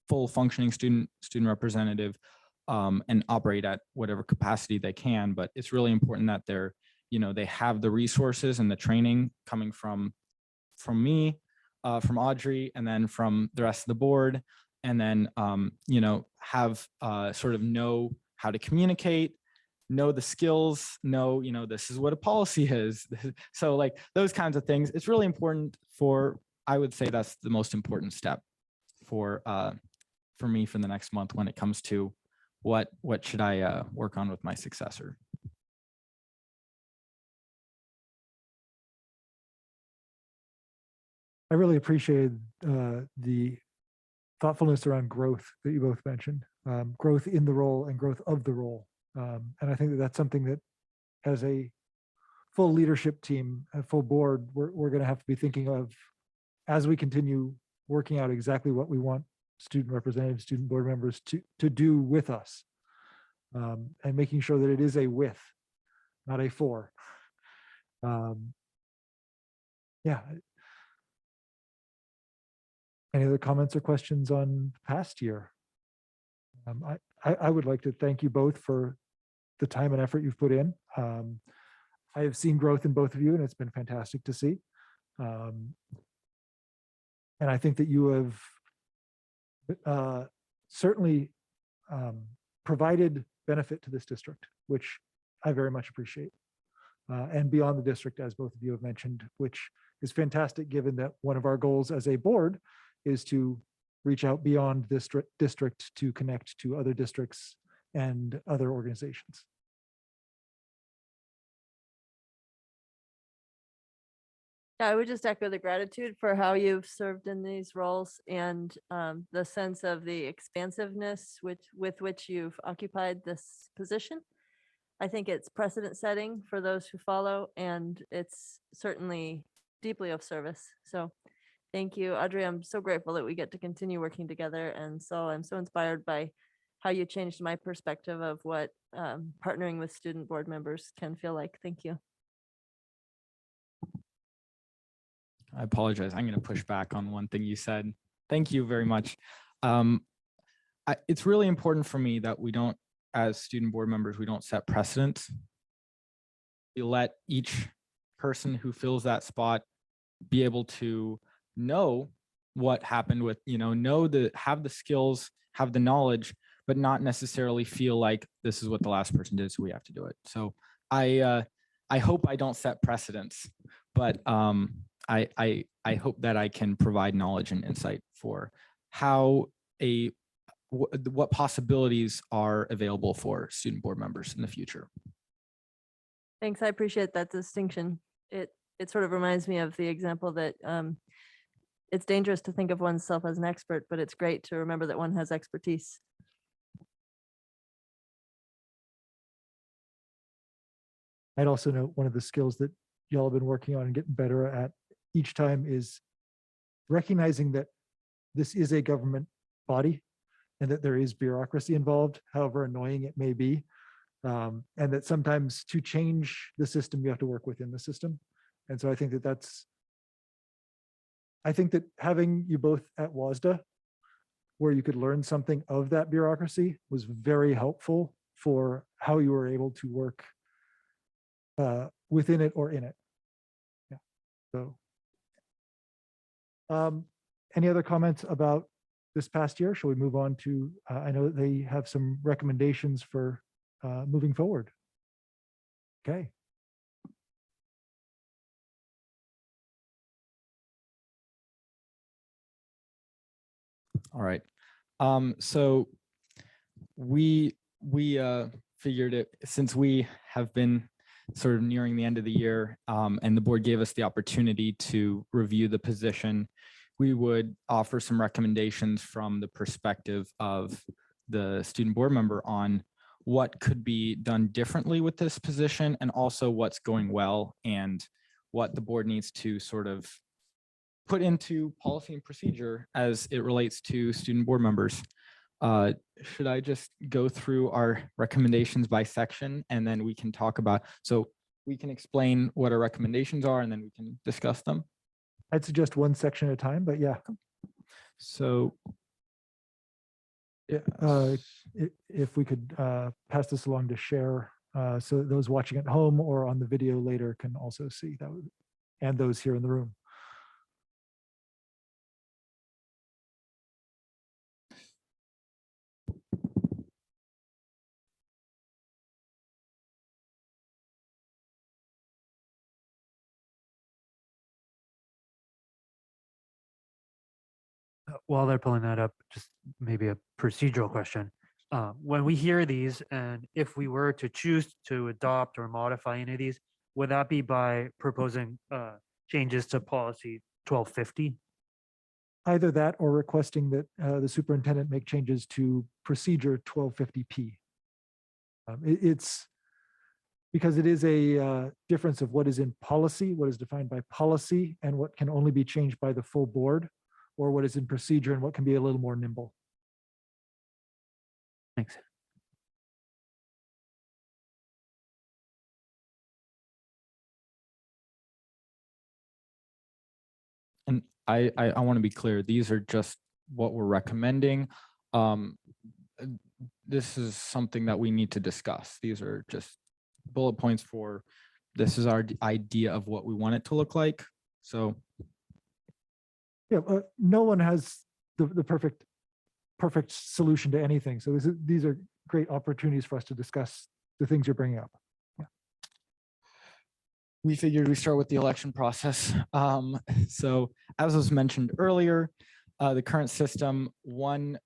Speaker 3: full functioning student representative and operate at whatever capacity they can. But it's really important that they have the resources and the training coming from me, from Audrey, and then from the rest of the board, and then have sort of know how to communicate, know the skills, know this is what a policy is. So like those kinds of things. It's really important I would say that's the most important step for me for the next month when it comes to what should I work on with my successor.
Speaker 1: I really appreciated the thoughtfulness around growth that you both mentioned, growth in the role and growth of the role. And I think that that's something that as a full leadership team, a full board, we're going to have to be thinking of as we continue working out exactly what we want student representatives, student board members to do with us, and making sure that it is a with, not a for. Yeah. Any other comments or questions on past year? I would like to thank you both for the time and effort you've put in. I have seen growth in both of you, and it's been fantastic to see. And I think that you have certainly provided benefit to this district, which I very much appreciate. And beyond the district, as both of you have mentioned, which is fantastic given that one of our goals as a board is to reach out beyond this district to connect to other districts and other organizations.
Speaker 2: Yeah, I would just echo the gratitude for how you've served in these roles and the sense of the expansiveness with which you've occupied this position. I think it's precedent setting for those who follow, and it's certainly deeply of service. So thank you, Audrey. I'm so grateful that we get to continue working together. And so I'm so inspired by how you changed my perspective of what partnering with student board members can feel like. Thank you.
Speaker 3: I apologize. I'm going to push back on one thing you said. Thank you very much. It's really important for me that we don't, as student board members, we don't set precedents. We let each person who fills that spot be able to know what happened with, have the skills, have the knowledge, but not necessarily feel like this is what the last person did, so we have to do it. So I hope I don't set precedents, but I hope that I can provide knowledge and insight for how what possibilities are available for student board members in the future.
Speaker 2: Thanks. I appreciate that distinction. It sort of reminds me of the example that it's dangerous to think of oneself as an expert, but it's great to remember that one has expertise.
Speaker 1: I'd also note one of the skills that y'all have been working on and getting better at each time is recognizing that this is a government body and that there is bureaucracy involved, however annoying it may be. And that sometimes to change the system, you have to work within the system. And so I think that having you both at WASDA, where you could learn something of that bureaucracy, was very helpful for how you were able to work within it or in it. Yeah. So any other comments about this past year? Shall we move on to, I know that they have some recommendations for moving forward. Okay.
Speaker 3: All right. So we figured it, since we have been sort of nearing the end of the year, and the board gave us the opportunity to review the position, we would offer some recommendations from the perspective of the student board member on what could be done differently with this position, and also what's going well and what the board needs to sort of put into policy and procedure as it relates to student board members. Should I just go through our recommendations by section, and then we can talk about, so we can explain what our recommendations are and then we can discuss them.
Speaker 1: I'd suggest one section at a time, but yeah.
Speaker 3: So
Speaker 1: Yeah, if we could pass this along to share, so that those watching at home or on the video later can also see that, and those here in the room.
Speaker 7: While they're pulling that up, just maybe a procedural question. When we hear these, and if we were to choose to adopt or modify any of these, would that be by proposing changes to policy 1250?
Speaker 1: Either that or requesting that the superintendent make changes to procedure 1250P. It's because it is a difference of what is in policy, what is defined by policy, and what can only be changed by the full board, or what is in procedure and what can be a little more nimble.
Speaker 7: Thanks.
Speaker 3: And I want to be clear, these are just what we're recommending. This is something that we need to discuss. These are just bullet points for, this is our idea of what we want it to look like. So
Speaker 1: Yeah, no one has the perfect solution to anything. So these are great opportunities for us to discuss the things you're bringing up.
Speaker 3: we figured we start with the election process. So as was mentioned earlier, the current system, one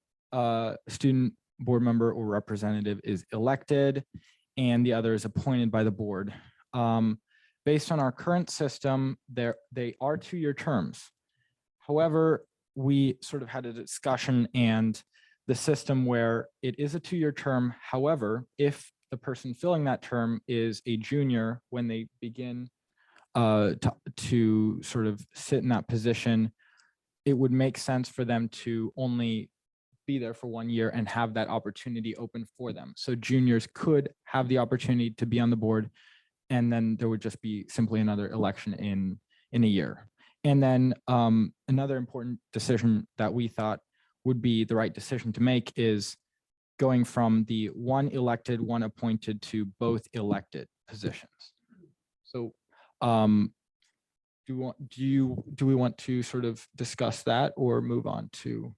Speaker 3: student board member or representative is elected and the other is appointed by the board. Based on our current system, they are 2-year terms. However, we sort of had a discussion and the system where it is a 2-year term. However, if the person filling that term is a junior when they begin to sort of sit in that position, it would make sense for them to only be there for 1 year and have that opportunity open for them. So juniors could have the opportunity to be on the board, and then there would just be simply another election in a year. And then another important decision that we thought would be the right decision to make is going from the one elected, one appointed to both elected positions. So do we want to sort of discuss that or move on to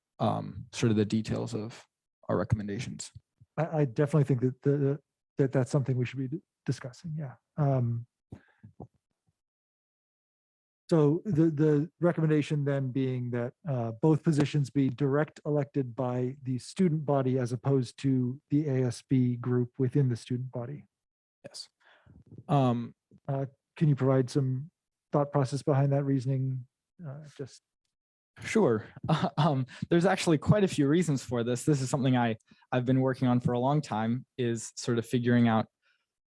Speaker 3: sort of the details of our recommendations?
Speaker 1: I definitely think that that's something we should be discussing. Yeah. So the recommendation then being that both positions be direct elected by the student body as opposed to the ASB group within the student body.
Speaker 3: Yes.
Speaker 1: Can you provide some thought process behind that reasoning? Just
Speaker 3: Sure. There's actually quite a few reasons for this. This is something I've been working on for a long time, is sort of figuring out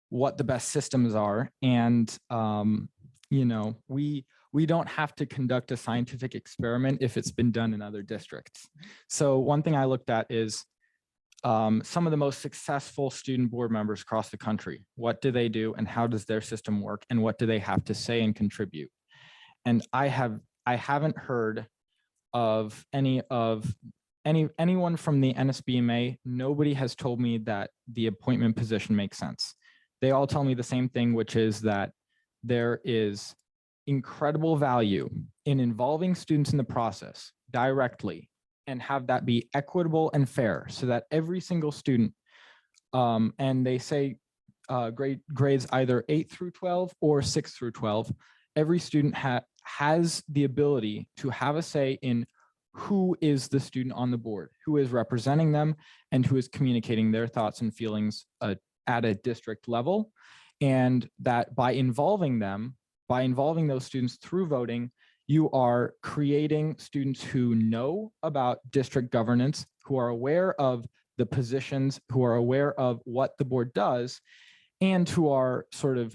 Speaker 3: what the best systems are. And, you know, we don't have to conduct a scientific experiment if it's been done in other districts. So one thing I looked at is some of the most successful student board members across the country. What do they do and how does their system work and what do they have to say and contribute? And I haven't heard of anyone from the NSBMA. Nobody has told me that the appointment position makes sense. They all tell me the same thing, which is that there is incredible value in involving students in the process directly and have that be equitable and fair so that every single student, and they say grades either 8 through 12 or 6 through 12, every student has the ability to have a say in who is the student on the board, who is representing them, and who is communicating their thoughts and feelings at a district level. And that by involving those students through voting, you are creating students who know about district governance, who are aware of the positions, who are aware of what the board does, and who are sort of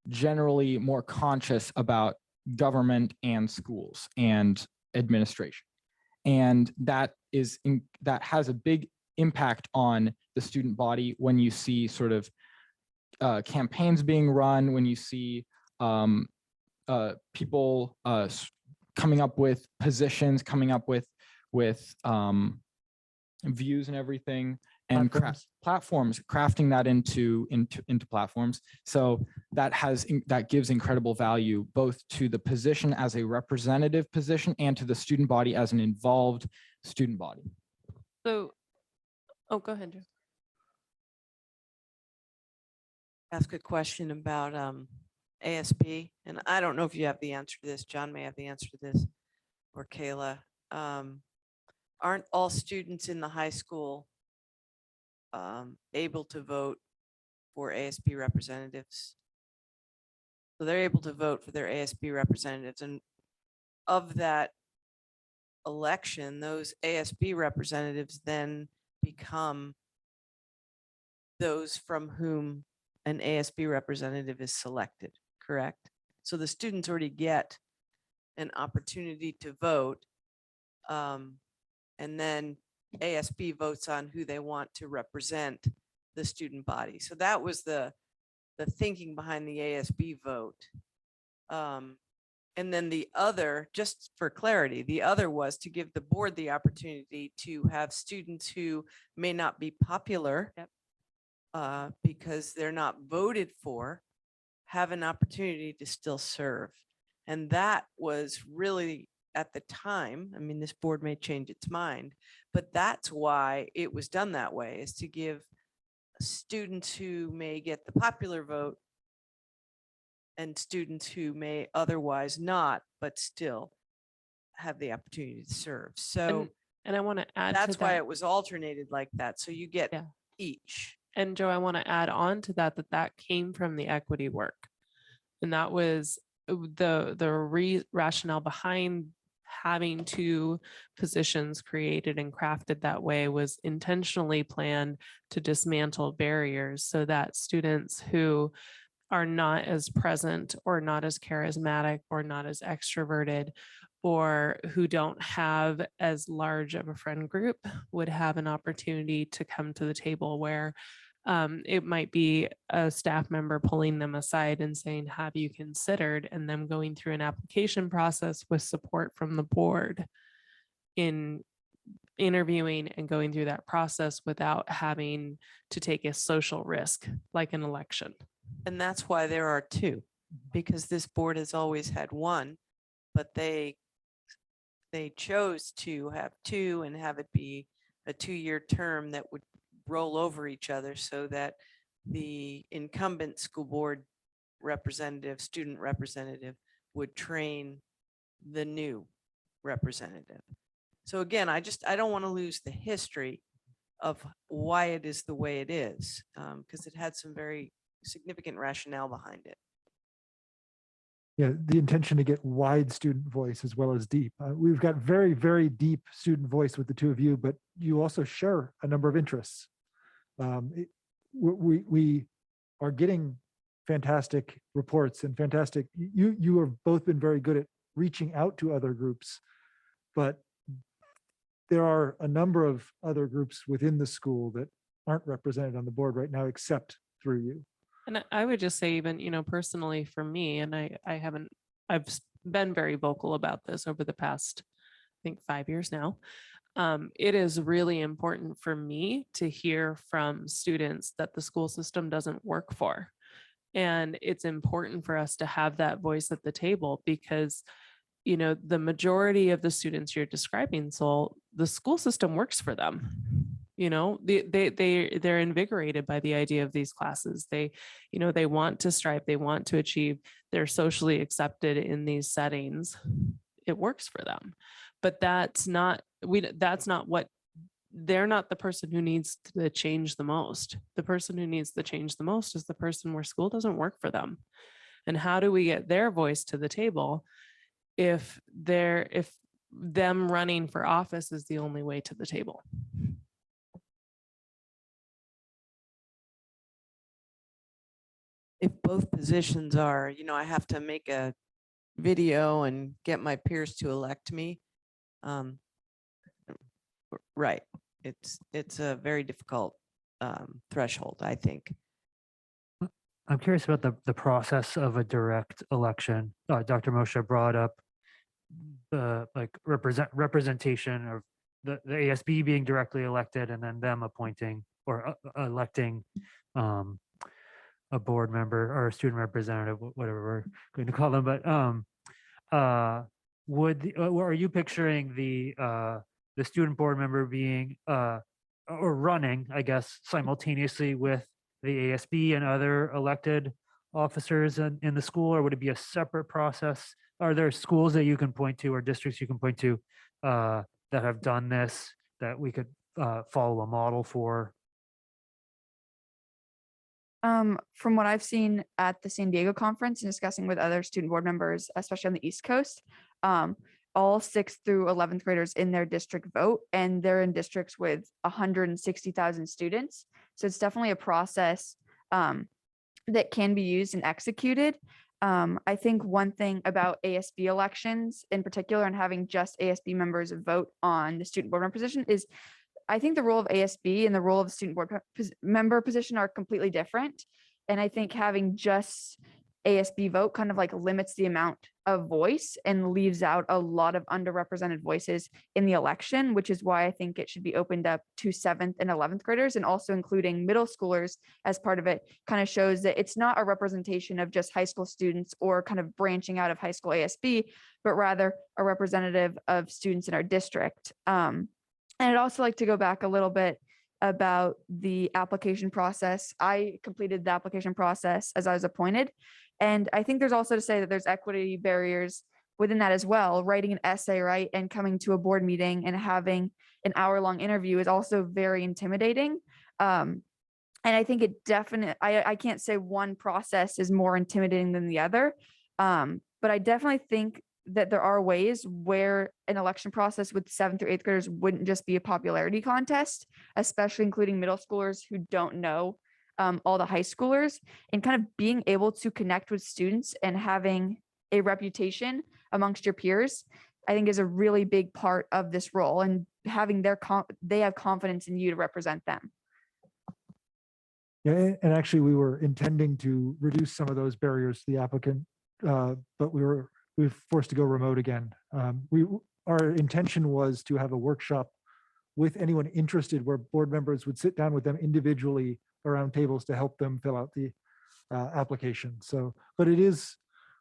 Speaker 3: generally more conscious about government and schools and administration. And that has a big impact on the student body when you see sort of campaigns being run, when you see people coming up with positions, coming up with views and everything, and platforms, crafting that into platforms. So that gives incredible value both to the position as a representative position and to the student body as an involved student body.
Speaker 5: So, oh, go ahead, Joe.
Speaker 6: Ask a question about ASB, and I don't know if you have the answer to this. John may have the answer to this, or Kayla. Aren't all students in the high school able to vote for ASB representatives? So they're able to vote for their ASB representatives, and of that election, those ASB representatives then become those from whom an ASB representative is selected, correct? So the students already get an opportunity to vote, and then ASB votes on who they want to represent the student body. So that was the thinking behind the ASB vote. And then the other, just for clarity, the other was to give the board the opportunity to have students who may not be popular because they're not voted for, have an opportunity to still serve. And that was really, at the time, I mean, this board may change its mind, but that's why it was done that way, is to give students who may get the popular vote and students who may otherwise not, but still have the opportunity to serve. So
Speaker 5: And I want to add
Speaker 6: that's
Speaker 5: to
Speaker 6: why
Speaker 5: that.
Speaker 6: it was alternated like that. So you get
Speaker 5: Yeah.
Speaker 6: each.
Speaker 5: And Joe, I want to add on to that, that came from the equity work. And that was the rationale behind having two positions created and crafted that way, was intentionally planned to dismantle barriers so that students who are not as present or not as charismatic or not as extroverted, or who don't have as large of a friend group, would have an opportunity to come to the table, where it might be a staff member pulling them aside and saying, have you considered, and them going through an application process with support from the board in interviewing and going through that process without having to take a social risk like an election.
Speaker 6: And that's why there are two, because this board has always had one, but they chose to have two and have it be a 2-year term that would roll over each other, so that the incumbent school board representative, student representative, would train the new representative. So again, I don't want to lose the history of why it is the way it is, because it had some very significant rationale behind it.
Speaker 1: Yeah, the intention to get wide student voice as well as deep. We've got very, very deep student voice with the two of you, but you also share a number of interests. We are getting fantastic reports and fantastic, you have both been very good at reaching out to other groups, but there are a number of other groups within the school that aren't represented on the board right now, except through you.
Speaker 5: And I would just say, even, personally for me, and I've been very vocal about this over the past, I think, 5 years now. It is really important for me to hear from students that the school system doesn't work for. And it's important for us to have that voice at the table, because, the majority of the students you're describing, Sol, the school system works for them. They're invigorated by the idea of these classes. They want to strive, they want to achieve, they're socially accepted in these settings. It works for them, but that's not what, they're not the person who needs to change the most. The person who needs to change the most is the person where school doesn't work for them. And how do we get their voice to the table if them running for office is the only way to the table?
Speaker 6: If both positions are, I have to make a video and get my peers to elect me. Right. It's a very difficult threshold, I think.
Speaker 7: I'm curious about the process of a direct election. Dr. Moshe brought up the like representation of the ASB being directly elected and then them appointing or electing a board member or a student representative, whatever we're going to call them. But are you picturing the student board member being or running, I guess, simultaneously with the ASB and other elected officers in the school, or would it be a separate process? Are there schools that you can point to or districts you can point to that have done this that we could follow a model for?
Speaker 4: From what I've seen at the San Diego conference and discussing with other student board members, especially on the East Coast, all 6th through 11th graders in their district vote, and they're in districts with 160,000 students. So it's definitely a process that can be used and executed. I think one thing about ASB elections in particular and having just ASB members vote on the student board member position is I think the role of ASB and the role of student board member position are completely different. And I think having just ASB vote kind of like limits the amount of voice and leaves out a lot of underrepresented voices in the election, which is why I think it should be opened up to 7th and 11th graders and also including middle schoolers as part of it. Kind of shows that it's not a representation of just high school students or kind of branching out of high school ASB, but rather a representative of students in our district. And I'd also like to go back a little bit about the application process. I completed the application process as I was appointed. And I think there's also to say that there's equity barriers within that as well. Writing an essay, right, and coming to a board meeting and having an hour-long interview is also very intimidating. And I think it definitely, I can't say one process is more intimidating than the other. But I definitely think that there are ways where an election process with 7th through 8th graders wouldn't just be a popularity contest, especially including middle schoolers who don't know all the high schoolers, and kind of being able to connect with students and having a reputation amongst your peers, I think is a really big part of this role, and having they have confidence in you to represent them.
Speaker 1: Yeah, and actually we were intending to reduce some of those barriers to the applicant, but we were forced to go remote again. Our intention was to have a workshop with anyone interested where board members would sit down with them individually around tables to help them fill out the application. So, but it is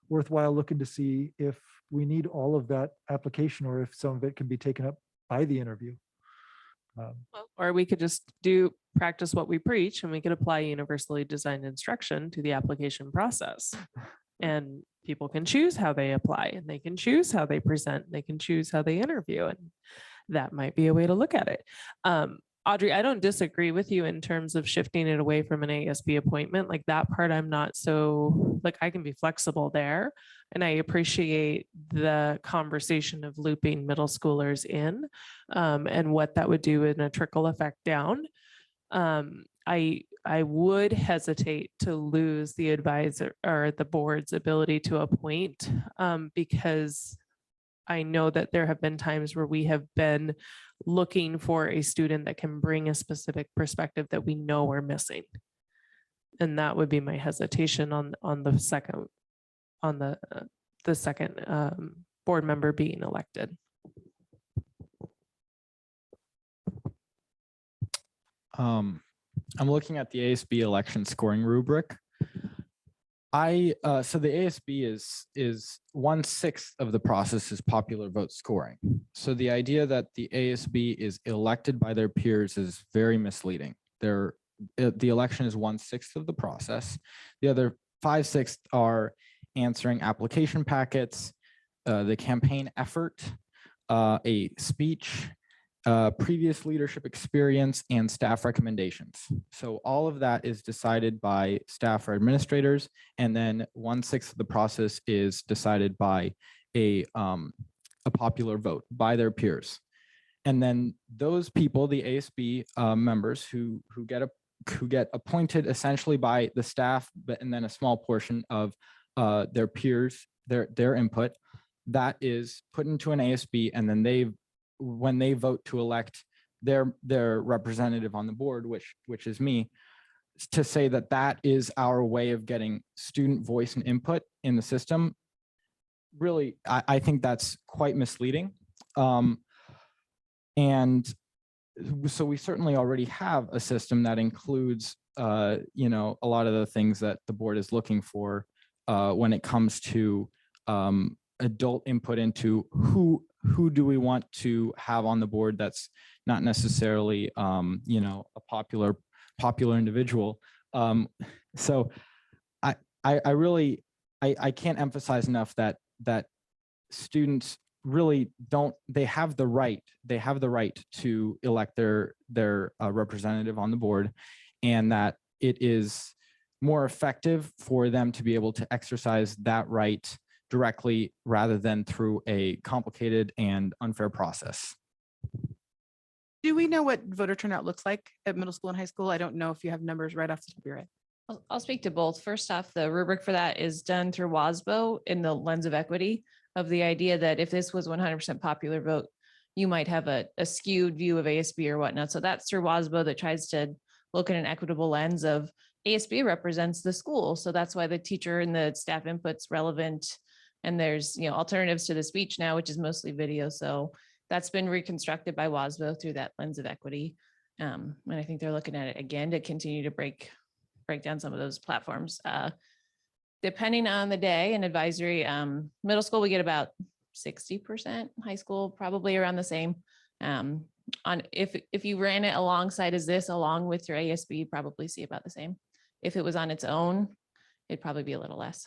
Speaker 1: worthwhile looking to see if we need all of that application or if some of it can be taken up by the interview.
Speaker 5: Or we could just practice what we preach, and we could apply universally designed instruction to the application process. And people can choose how they apply, and they can choose how they present, they can choose how they interview, and that might be a way to look at it. Audrey, I don't disagree with you in terms of shifting it away from an ASB appointment. Like that part, I'm not so, like I can be flexible there. And I appreciate the conversation of looping middle schoolers in and what that would do in a trickle effect down. I would hesitate to lose the advisor or the board's ability to appoint because I know that there have been times where we have been looking for a student that can bring a specific perspective that we know we're missing. And that would be my hesitation on the second board member being elected.
Speaker 3: I'm looking at the ASB election scoring rubric. So the ASB is 1/6 of the process is popular vote scoring. So the idea that the ASB is elected by their peers is very misleading. The election is 1/6 of the process. The other 5/6 are answering application packets, the campaign effort, a speech, previous leadership experience, and staff recommendations. So all of that is decided by staff or administrators, and then 1/6 of the process is decided by a popular vote by their peers. And then those people, the ASB members who get appointed essentially by the staff, and then a small portion of their peers, their input, that is put into an ASB, and then when they vote to elect their representative on the board, which is me, to say that that is our way of getting student voice and input in the system, really, I think that's quite misleading. And so we certainly already have a system that includes, you know, a lot of the things that the board is looking for when it comes to adult input into who do we want to have on the board that's not necessarily, you know, a popular individual. So I really, I can't emphasize enough that students really don't, they have the right to elect their representative on the board, and that it is more effective for them to be able to exercise that right directly rather than through a complicated and unfair process.
Speaker 8: Do we know what voter turnout looks like at middle school and high school? I don't know if you have numbers right off the top of your head.
Speaker 5: I'll speak to both. First off, the rubric for that is done through WASBO in the lens of equity, of the idea that if this was 100% popular vote, you might have a skewed view of ASB or whatnot. So that's through WASBO that tries to look at an equitable lens of ASB represents the school. So that's why the teacher and the staff input's relevant. And there's, you know, alternatives to the speech now, which is mostly video. So that's been reconstructed by WASBO through that lens of equity. And I think they're looking at it again to continue to break down some of those platforms. Depending on the day and advisory, middle school, we get about 60%, high school, probably around the same. If you ran it alongside as this, along with your ASB, you'd probably see about the same. If it was on its own, it'd probably be a little less.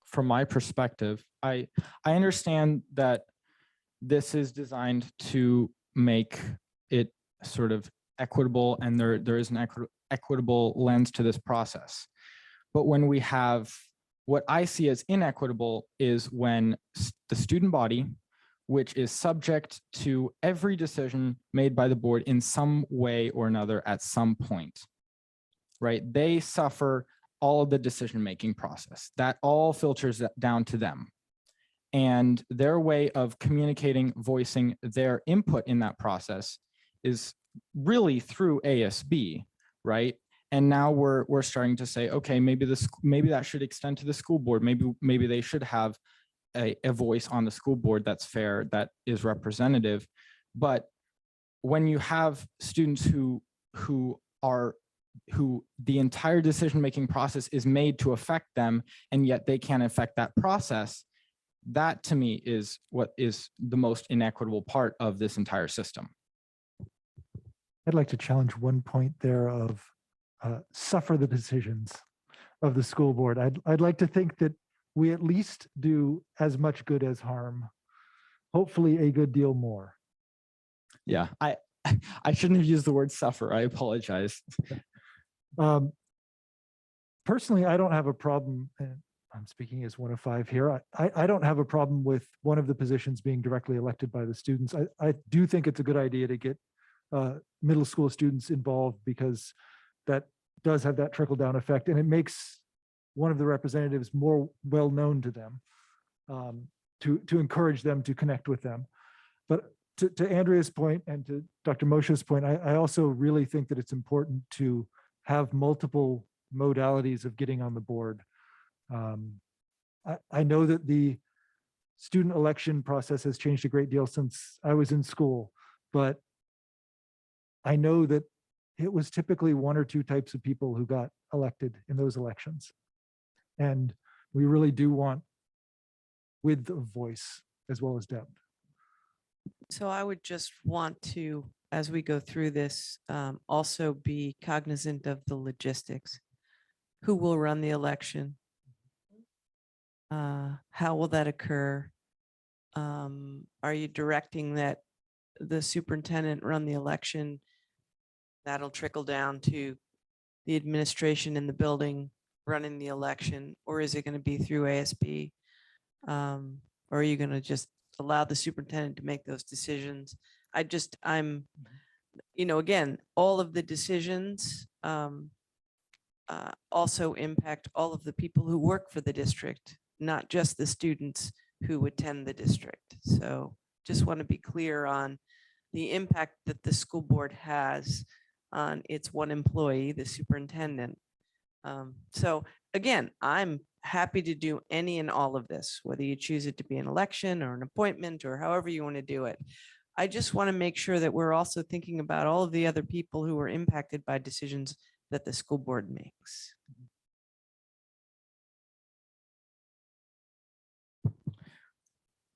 Speaker 3: From my perspective, I understand that this is designed to make it sort of equitable, and there is an equitable lens to this process. But when we have, what I see as inequitable is when the student body, which is subject to every decision made by the board in some way or another at some point, right? They suffer all of the decision-making process. That all filters down to them. And their way of communicating, voicing their input in that process is really through ASB, right? And now we're starting to say, okay, maybe that should extend to the school board. Maybe they should have a voice on the school board that's fair, that is representative. But when you have students who the entire decision-making process is made to affect them, and yet they can't affect that process, that to me is what is the most inequitable part of this entire system.
Speaker 1: I'd like to challenge one point there of suffer the decisions of the school board. I'd like to think that we at least do as much good as harm, hopefully a good deal more.
Speaker 3: Yeah, I shouldn't have used the word suffer. I apologize.
Speaker 1: Personally, I don't have a problem, and I'm speaking as one of five here. I don't have a problem with one of the positions being directly elected by the students. I do think it's a good idea to get middle school students involved, because that does have that trickle down effect, and it makes one of the representatives more well known to them, to encourage them to connect with them. But to Andrea's point and to Dr. Moshe's point, I also really think that it's important to have multiple modalities of getting on the board. I know that the student election process has changed a great deal since I was in school, but I know that it was typically one or two types of people who got elected in those elections. And we really do want width of voice as well as depth.
Speaker 6: So I would just want to, as we go through this, also be cognizant of the logistics. Who will run the election? How will that occur? Are you directing that the superintendent run the election? That'll trickle down to the administration in the building running the election, or is it going to be through ASB? Or are you going to just allow the superintendent to make those decisions? I'm, again, all of the decisions also impact all of the people who work for the district, not just the students who attend the district. So just want to be clear on the impact that the school board has on its one employee, the superintendent. So again, I'm happy to do any and all of this, whether you choose it to be an election or an appointment or however you want to do it. I just want to make sure that we're also thinking about all of the other people who are impacted by decisions that the school board makes.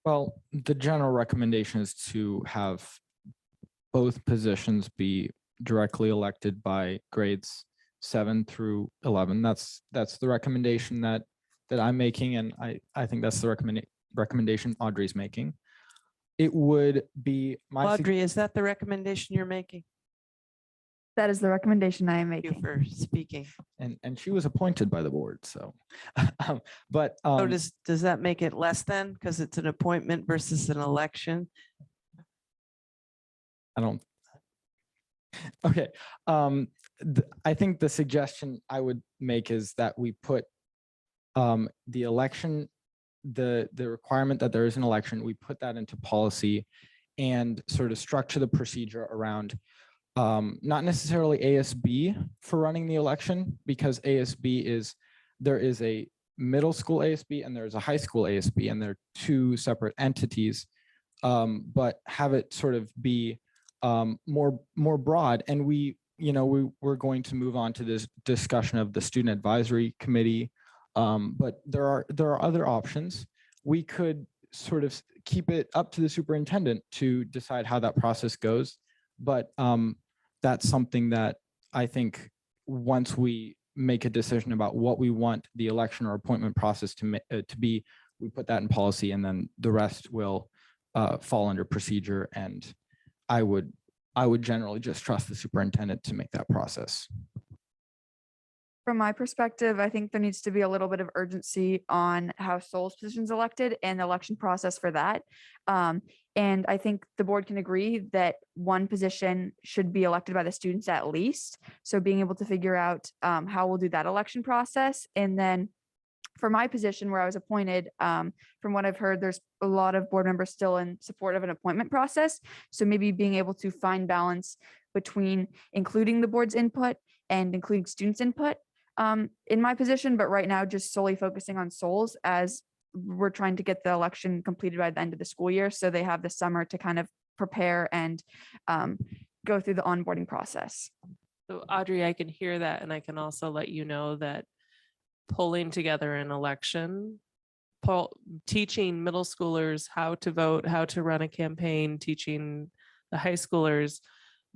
Speaker 3: Well, the general recommendation is to have both positions be directly elected by grades 7 through 11. That's the recommendation that I'm making, and I think that's the recommendation Audrey's making. It would be my
Speaker 6: Audrey, is that the recommendation you're making?
Speaker 4: That is the recommendation I am
Speaker 6: Thank you
Speaker 4: making.
Speaker 6: for speaking.
Speaker 3: and she was appointed by the board, so but
Speaker 6: So does that make it less than, because it's an appointment versus an election?
Speaker 3: I don't. Okay. I think the suggestion I would make is that we put the election, the requirement that there is an election, we put that into policy and sort of structure the procedure around not necessarily ASB for running the election, because there is a middle school ASB and there's a high school ASB, and they're two separate entities, but have it sort of be more broad. And we're going to move on to this discussion of the student advisory committee, but there are other options. We could sort of keep it up to the superintendent to decide how that process goes, but that's something that I think once we make a decision about what we want the election or appointment process to be, we put that in policy, and then the rest will fall under procedure. And I would generally just trust the superintendent to make that process.
Speaker 4: From my perspective, I think there needs to be a little bit of urgency on how Sol's position is elected and the election process for that. And I think the board can agree that one position should be elected by the students at least. So being able to figure out how we'll do that election process. And then for my position where I was appointed, from what I've heard, there's a lot of board members still in support of an appointment process. So maybe being able to find balance between including the board's input and including students' input in my position, but right now just solely focusing on Sol's, as we're trying to get the election completed by the end of the school year. So they have the summer to kind of prepare and go through the onboarding process.
Speaker 5: So Audrey, I can hear that. And I can also let you know that pulling together an election, teaching middle schoolers how to vote, how to run a campaign, teaching the high schoolers,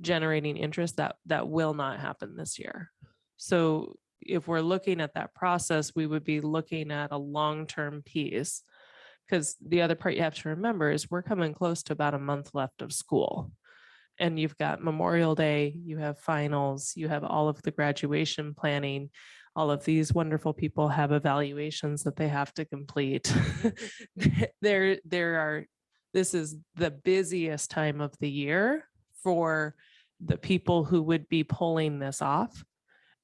Speaker 5: generating interest, that will not happen this year. So if we're looking at that process, we would be looking at a long-term piece, because the other part you have to remember is we're coming close to about a month left of school. And you've got Memorial Day, you have finals, you have all of the graduation planning. All of these wonderful people have evaluations that they have to complete. This is the busiest time of the year for the people who would be pulling this off.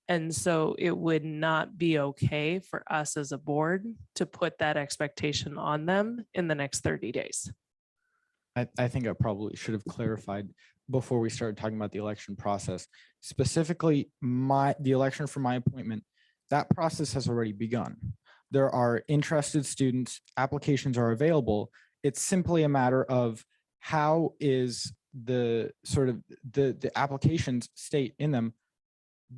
Speaker 5: And so it would not be okay for us as a board to put that expectation on them in the next 30 days.
Speaker 3: I think I probably should have clarified before we started talking about the election process. Specifically, the election for my appointment, that process has already begun. There are interested students, applications are available. It's simply a matter of how is the sort of the applications state in them.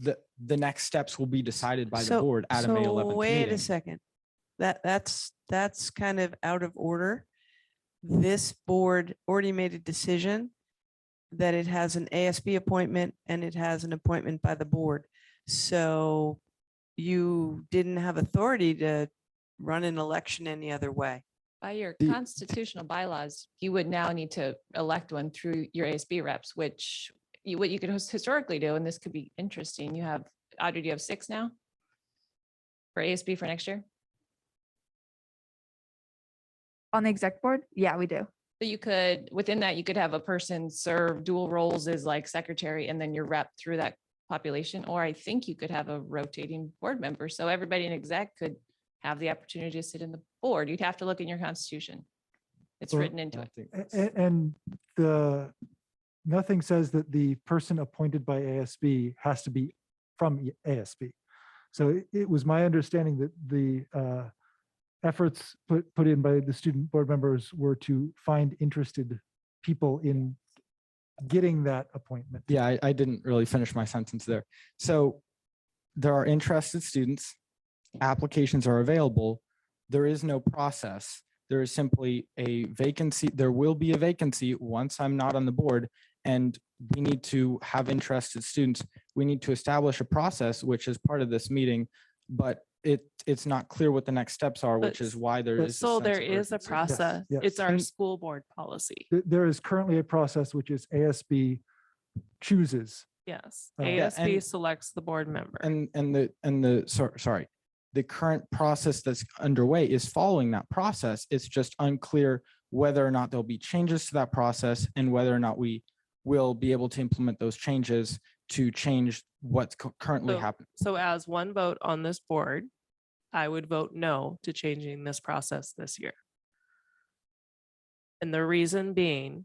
Speaker 3: The next steps will be decided by the board at a May 11th
Speaker 6: wait
Speaker 3: meeting.
Speaker 6: a second. That's kind of out of order. This board already made a decision that it has an ASB appointment and it has an appointment by the board. So you didn't have authority to run an election any other way.
Speaker 10: By your
Speaker 3: The-
Speaker 10: constitutional bylaws, you would now need to elect one through your ASB reps, which what you could historically do, and this could be interesting. You have, Audrey, do you have 6 now for ASB for next year?
Speaker 4: On the exec board? Yeah, we do.
Speaker 10: So you could, within that, you could have a person serve dual roles as like secretary and then your rep through that population. Or I think you could have a rotating board member. So everybody in exec could have the opportunity to sit in the board. You'd have to look in your constitution. It's
Speaker 1: Well,
Speaker 10: written into it.
Speaker 1: And the nothing says that the person appointed by ASB has to be from ASB. So it was my understanding that the efforts put in by the student board members were to find interested people in getting that appointment.
Speaker 3: Yeah, I didn't really finish my sentence there. So there are interested students, applications are available. There is no process. There is simply a vacancy. There will be a vacancy once I'm not on the board, and we need to have interested students. We need to establish a process, which is part of this meeting, but it's not clear what the next steps are, which is why there is.
Speaker 5: So there is a process.
Speaker 1: yes.
Speaker 5: It's our
Speaker 1: And-
Speaker 5: school board policy.
Speaker 1: There is currently a process which is ASB chooses.
Speaker 5: Yes.
Speaker 1: Yeah,
Speaker 5: ASB
Speaker 3: and-
Speaker 5: selects the board member.
Speaker 3: Sorry, the current process that's underway is following that process. It's just unclear whether or not there'll be changes to that process and whether or not we will be able to implement those changes to change what's currently
Speaker 5: So-
Speaker 3: happening.
Speaker 5: So as one vote on this board, I would vote no to changing this process this year. And the reason being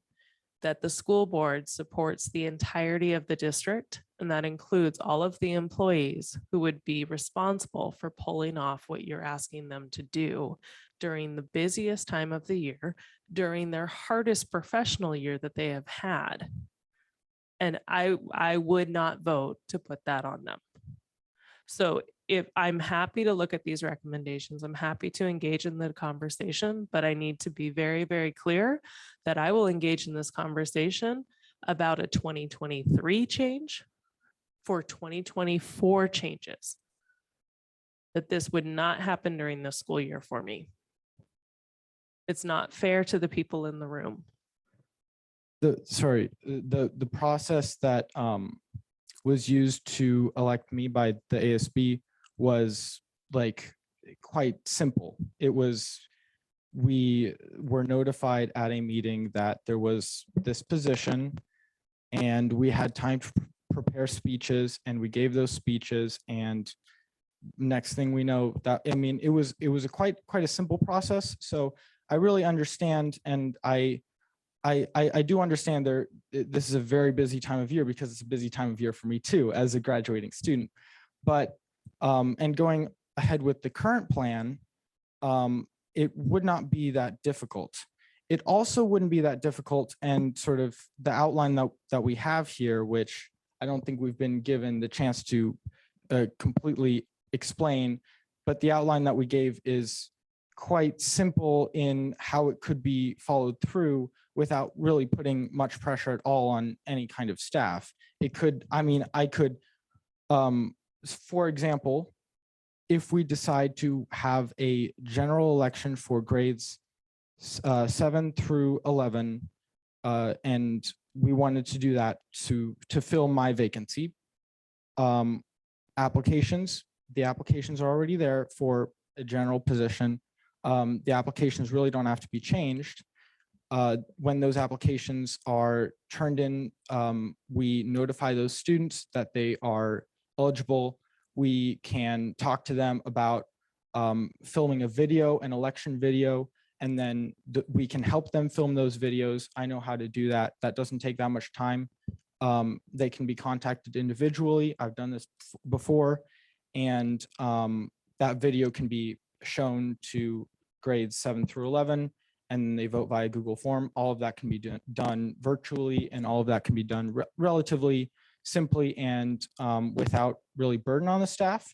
Speaker 5: that the school board supports the entirety of the district, and that includes all of the employees who would be responsible for pulling off what you're asking them to do during the busiest time of the year, during their hardest professional year that they have had. And I would not vote to put that on them. So if I'm happy to look at these recommendations, I'm happy to engage in the conversation, but I need to be very, very clear that I will engage in this conversation about a 2023 change for 2024 changes. That this would not happen during the school year for me. It's not fair to the people in the room.
Speaker 3: The process that was used to elect me by the ASB was like quite simple. It was, we were notified at a meeting that there was this position and we had time to prepare speeches, and we gave those speeches, and next thing we know, that, I mean, it was a quite a simple process. So I really understand, and I do understand this is a very busy time of year, because it's a busy time of year for me too, as a graduating student. But, and going ahead with the current plan, it would not be that difficult. It also wouldn't be that difficult, and sort of the outline that we have here, which I don't think we've been given the chance to completely explain, but the outline that we gave is quite simple in how it could be followed through without really putting much pressure at all on any kind of staff. It could, I mean, I could, for example, if we decide to have a general election for grades 7 through 11, and we wanted to do that to fill my vacancy, applications, the applications are already there for a general position. The applications really don't have to be changed. When those applications are turned in, we notify those students that they are eligible. We can talk to them about filming a video, an election video, and then we can help them film those videos. I know how to do that. That doesn't take that much time. They can be contacted individually. I've done this before, and that video can be shown to grades 7 through 11, and they vote via Google form. All of that can be done virtually, and all of that can be done relatively simply and without really burden on the staff.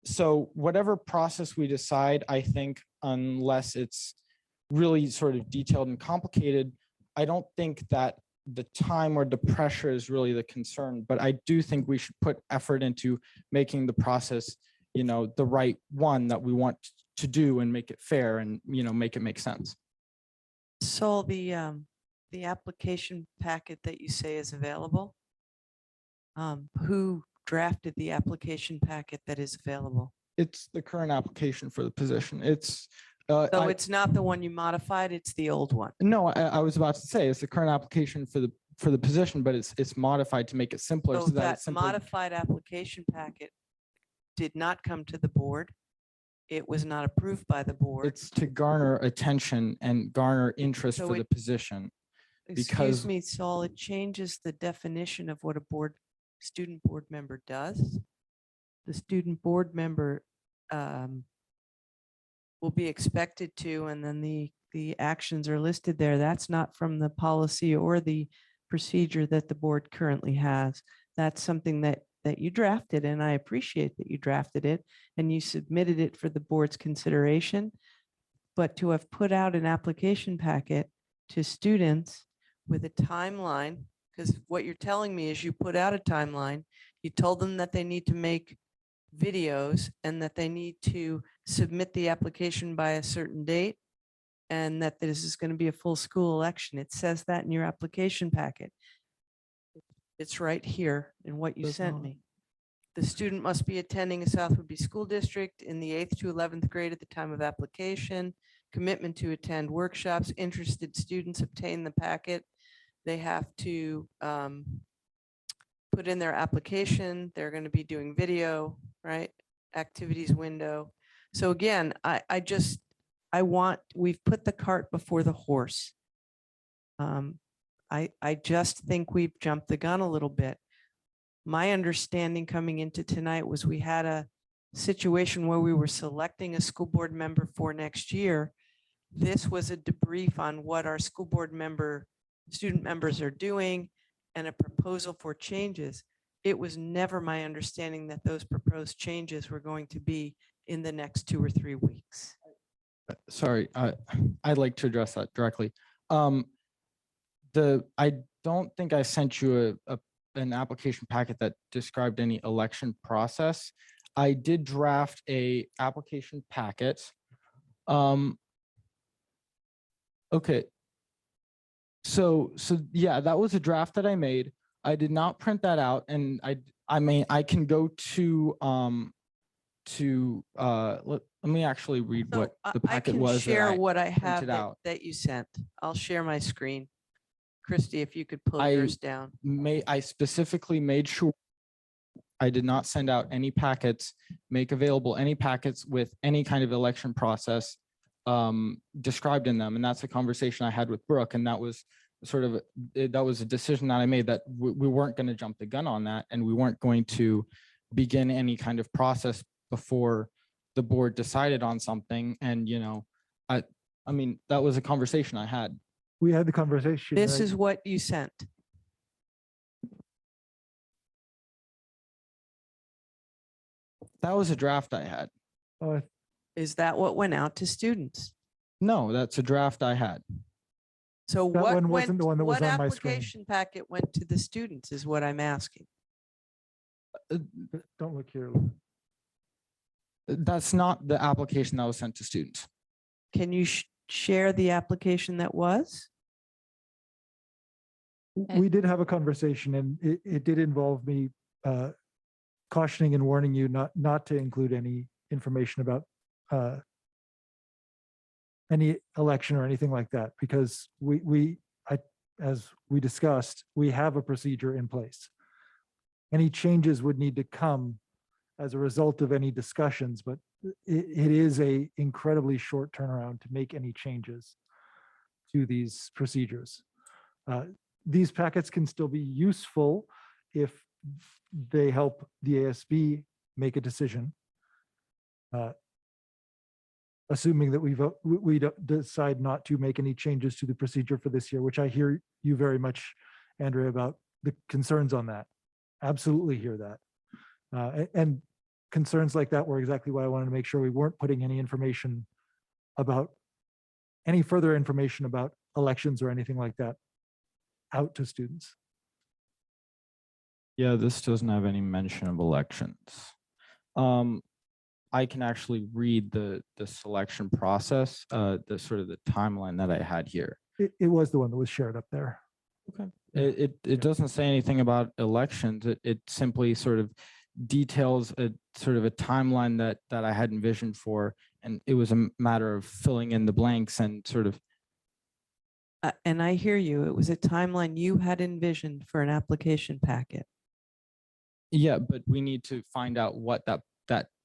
Speaker 3: So whatever process we decide, I think, unless it's really sort of detailed and complicated, I don't think that the time or the pressure is really the concern, but I do think we should put effort into making the process, you know, the right one that we want to do, and make it fair, and, you know, make it make sense.
Speaker 6: So the application packet that you say is available, who drafted the application packet that is available?
Speaker 3: It's the current application for the position. It's
Speaker 6: So it's not the one you modified, it's the old one.
Speaker 3: no, I was about to say it's the current application for the position, but it's modified to make it simpler.
Speaker 6: So
Speaker 3: So that
Speaker 6: that
Speaker 3: it's simply,
Speaker 6: modified application packet did not come to the board. It was not approved by the board.
Speaker 3: it's to garner attention and garner interest
Speaker 6: So
Speaker 3: for the
Speaker 6: it-
Speaker 3: position.
Speaker 6: Excuse
Speaker 3: because
Speaker 6: me, Saul, it changes the definition of what a student board member does. The student board member will be expected to, and then the actions are listed there. That's not from the policy or the procedure that the board currently has. That's something that you drafted, and I appreciate that you drafted it and you submitted it for the board's consideration. But to have put out an application packet to students with a timeline, because what you're telling me is you put out a timeline, you told them that they need to make videos and that they need to submit the application by a certain date, and that this is going to be a full school election. It says that in your application packet. It's right here in what you
Speaker 1: Does
Speaker 6: sent
Speaker 1: not.
Speaker 6: me. The student must be attending a South Woodby school district in the 8th to 11th grade at the time of application. Commitment to attend workshops. Interested students obtain the packet. They have to put in their application. They're going to be doing video, right? Activities window. So again, we've put the cart before the horse. I just think we've jumped the gun a little bit. My understanding coming into tonight was we had a situation where we were selecting a school board member for next year. This was a debrief on what our school board student members are doing and a proposal for changes. It was never my understanding that those proposed changes were going to be in the next 2 or 3 weeks.
Speaker 3: sorry, I'd like to address that directly. I don't think I sent you an application packet that described any election process. I did draft a application packet. Okay. So yeah, that was a draft that I made. I did not print that out, and I mean I can go to let me actually read
Speaker 6: So
Speaker 3: what the
Speaker 6: I
Speaker 3: packet
Speaker 6: can
Speaker 3: was
Speaker 6: share
Speaker 3: that
Speaker 6: what I have
Speaker 3: printed out.
Speaker 6: that you sent. I'll share my screen. Christy, if you could pull
Speaker 3: I
Speaker 6: yours down.
Speaker 3: I specifically made sure I did not send out any packets, make available any packets with any kind of election process described in them. And that's a conversation I had with Brooke. And that was sort of, that was a decision that I made, that we weren't going to jump the gun on that. And we weren't going to begin any kind of process before the board decided on something. And, you know, I mean, that was a conversation I had.
Speaker 1: We had the conversation.
Speaker 6: This
Speaker 1: right?
Speaker 6: is what you sent.
Speaker 3: That was a draft I had.
Speaker 1: Oh,
Speaker 6: Is that what went out to students?
Speaker 3: No, that's a draft I had.
Speaker 6: So
Speaker 1: That
Speaker 6: what
Speaker 1: one wasn't the one that was
Speaker 6: what
Speaker 1: on my screen.
Speaker 6: application packet went to the students is what I'm asking.
Speaker 1: Don't look here.
Speaker 3: That's not the application that was sent to students.
Speaker 6: Can you share the application that was?
Speaker 1: We did have a conversation, and it did involve me cautioning and warning you not to include any information about any election or anything like that, because as we discussed, we have a procedure in place. Any changes would need to come as a result of any discussions, but it is a incredibly short turnaround to make any changes to these procedures. These packets can still be useful if they help the ASB make a decision. Assuming that we decide not to make any changes to the procedure for this year, which I hear you very much, Andrea, about the concerns on that. Absolutely hear that. And concerns like that were exactly why I wanted to make sure we weren't putting any information about any further information about elections or anything like that out to students.
Speaker 3: Yeah, this doesn't have any mention of elections. I can actually read the selection process, the sort of the timeline that I had here.
Speaker 1: It was the one that was shared up there.
Speaker 3: Okay. It doesn't say anything about elections. It simply sort of details a sort of a timeline that I had envisioned for, and it was a matter of filling in the blanks and sort of.
Speaker 6: And I hear you. It was a timeline you had envisioned for an application packet.
Speaker 3: Yeah, but we need to find out what that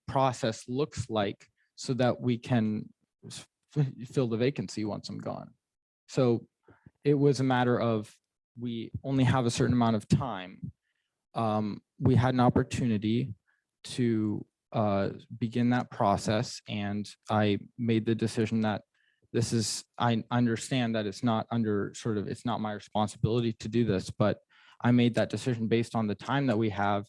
Speaker 3: process looks like so that we can fill the vacancy once I'm gone. So it was a matter of, we only have a certain amount of time. We had an opportunity to begin that process, and I made the decision that this is, I understand that it's not under sort of, it's not my responsibility to do this, but I made that decision based on the time that we have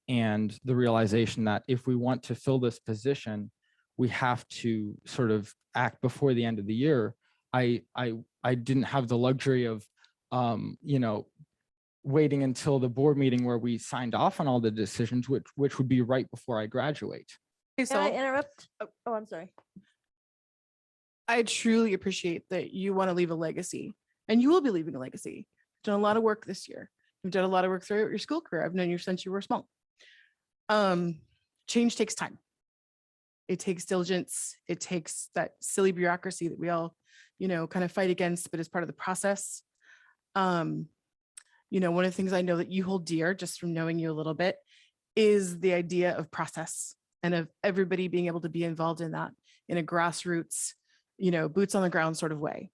Speaker 3: and the realization that if we want to fill this position, we have to sort of act before the end of the year. I didn't have the luxury of, you know, waiting until the board meeting where we signed off on all the decisions, which would be right before I graduate.
Speaker 8: Okay,
Speaker 2: Can I
Speaker 8: so
Speaker 2: interrupt? Oh, I'm sorry.
Speaker 8: I truly appreciate that you want to leave a legacy, and you will be leaving a legacy. You've done a lot of work this year. You've done a lot of work throughout your school career. I've known you since you were small. Change takes time. It takes diligence. It takes that silly bureaucracy that we all, you know, kind of fight against, but as part of the process. You know, one of the things I know that you hold dear, just from knowing you a little bit, is the idea of process and of everybody being able to be involved in that in a grassroots, you know, boots on the ground sort of way.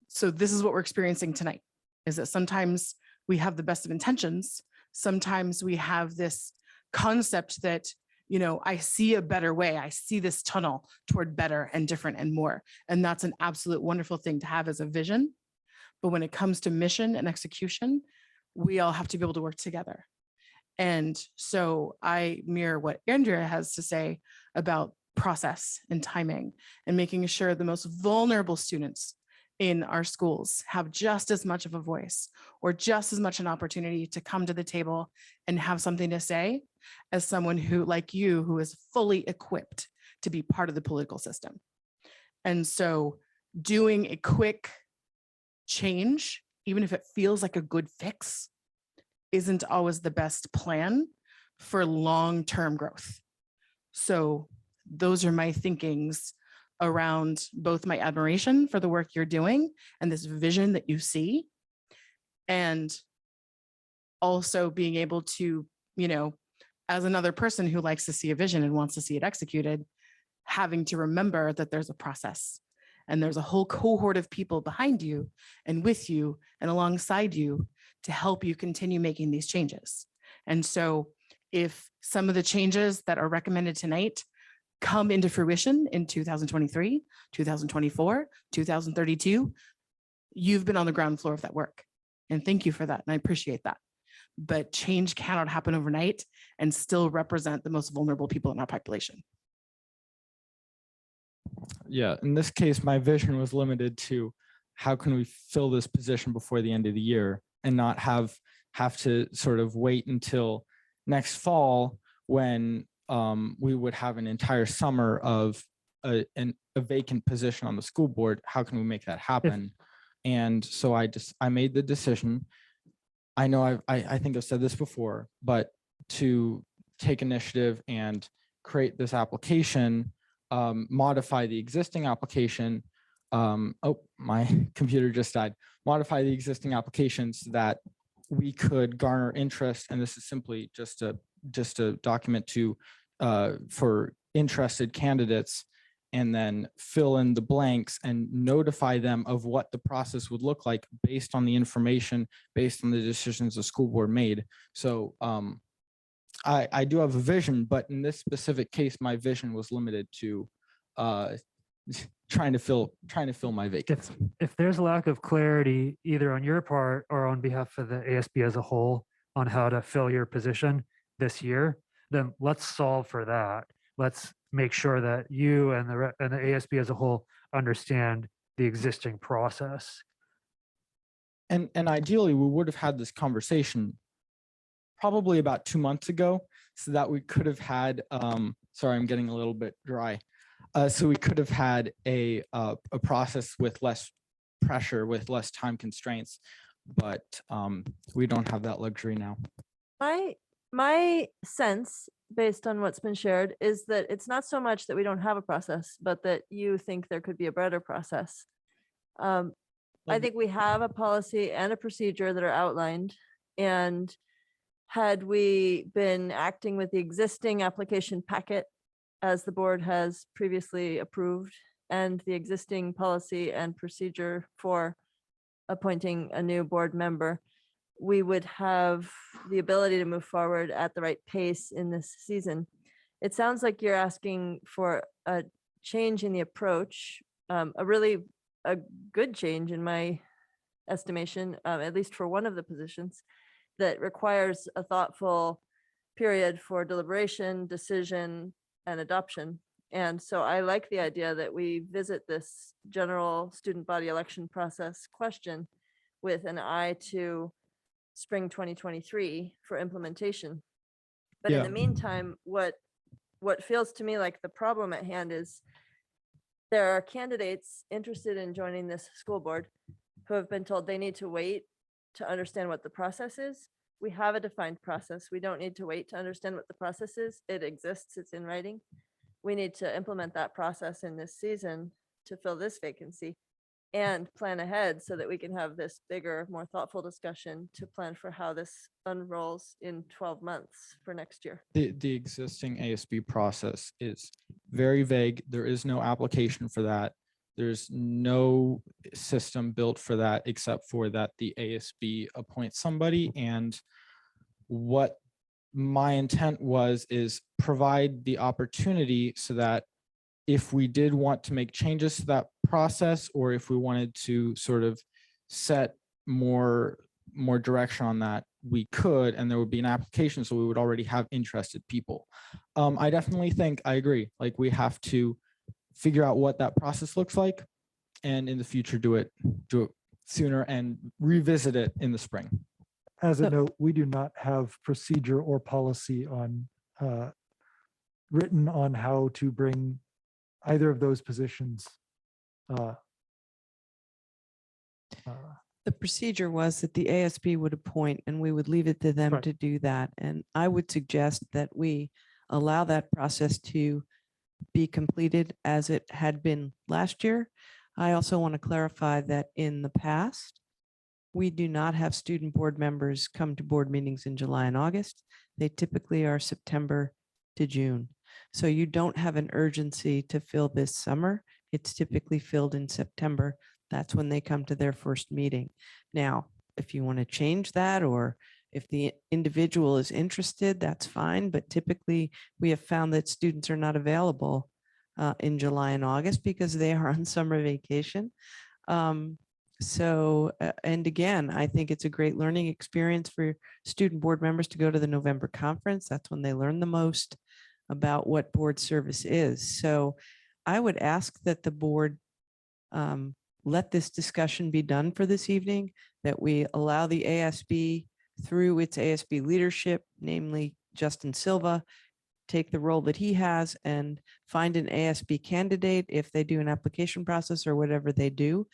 Speaker 8: So this is what we're experiencing tonight, is that sometimes we have the best of intentions. Sometimes we have this concept that, you know, I see a better way. I see this tunnel toward better and different and more. And that's an absolute wonderful thing to have as a vision. But when it comes to mission and execution, we all have to be able to work together. And so I mirror what Andrea has to say about process and timing and making sure the most vulnerable students in our schools have just as much of a voice or just as much an opportunity to come to the table and have something to say as someone who, like you, who is fully equipped to be part of the political system. And so doing a quick change, even if it feels like a good fix, isn't always the best plan for long-term growth. So those are my thinkings around both my admiration for the work you're doing and this vision that you see, and also being able to, you know, as another person who likes to see a vision and wants to see it executed, having to remember that there's a process and there's a whole cohort of people behind you and with you and alongside you to help you continue making these changes. And so if some of the changes that are recommended tonight come into fruition in 2023, 2024, 2032, you've been on the ground floor of that work. And thank you for that. And I appreciate that. But change cannot happen overnight and still represent the most vulnerable people in our population.
Speaker 3: Yeah, in this case, my vision was limited to how can we fill this position before the end of the year and not have to sort of wait until next fall when we would have an entire summer of a vacant position on the school board. How can we make that happen? And so I made the decision. I know I think I've said this before, but to take initiative and create this application, modify the existing application. Oh, my computer just died. Modify the existing application so that we could garner interest. And this is simply just a document to for interested candidates, and then fill in the blanks and notify them of what the process would look like based on the information, based on the decisions the school board made. So I do have a vision, but in this specific case, my vision was limited to trying to fill my vacancy.
Speaker 7: If there's a lack of clarity, either on your part or on behalf of the ASB as a whole, on how to fill your position this year, then let's solve for that. Let's make sure that you and the ASB as a whole understand the existing process.
Speaker 3: And ideally, we would have had this conversation probably about 2 months ago, so that we could have had, sorry, I'm getting a little bit dry. So we could have had a process with less pressure, with less time constraints, but we don't have that luxury now.
Speaker 2: My sense, based on what's been shared, is that it's not so much that we don't have a process, but that you think there could be a better process. I think we have a policy and a procedure that are outlined, and had we been acting with the existing application packet as the board has previously approved, and the existing policy and procedure for appointing a new board member, we would have the ability to move forward at the right pace in this season. It sounds like you're asking for a change in the approach, a good change in my estimation, at least for one of the positions, that requires a thoughtful period for deliberation, decision, and adoption. And so I like the idea that we visit this general student body election process question with an eye to spring 2023 for implementation. But in
Speaker 3: Yeah.
Speaker 2: the meantime, what feels to me like the problem at hand is there are candidates interested in joining this school board who have been told they need to wait to understand what the process is. We have a defined process. We don't need to wait to understand what the process is. It exists, it's in writing. We need to implement that process in this season to fill this vacancy and plan ahead so that we can have this bigger, more thoughtful discussion to plan for how this unrolls in 12 months for next year.
Speaker 3: The existing ASB process is very vague. There is no application for that. There's no system built for that, except for that the ASB appoints somebody. And what my intent is provide the opportunity so that if we did want to make changes to that process, or if we wanted to sort of set more direction on that, we could, and there would be an application, so we would already have interested people. I definitely think, I agree, like we have to figure out what that process looks like, and in the future do it sooner and revisit it in the spring.
Speaker 1: As a note, we do not have procedure or policy on written on how to bring either of those positions.
Speaker 6: The procedure was that the ASB would appoint and we would leave it to them
Speaker 1: Right.
Speaker 6: to do that. And I would suggest that we allow that process to be completed as it had been last year. I also want to clarify that in the past, we do not have student board members come to board meetings in July and August. They typically are September to June. So you don't have an urgency to fill this summer. It's typically filled in September. That's when they come to their first meeting. Now, if you want to change that, or if the individual is interested, that's fine. But typically we have found that students are not available in July and August because they are on summer vacation. And again, I think it's a great learning experience for student board members to go to the November conference. That's when they learn the most about what board service is. So I would ask that the board let this discussion be done for this evening, that we allow the ASB through its ASB leadership, namely Justin Silva, take the role that he has and find an ASB candidate if they do an application process or whatever they do.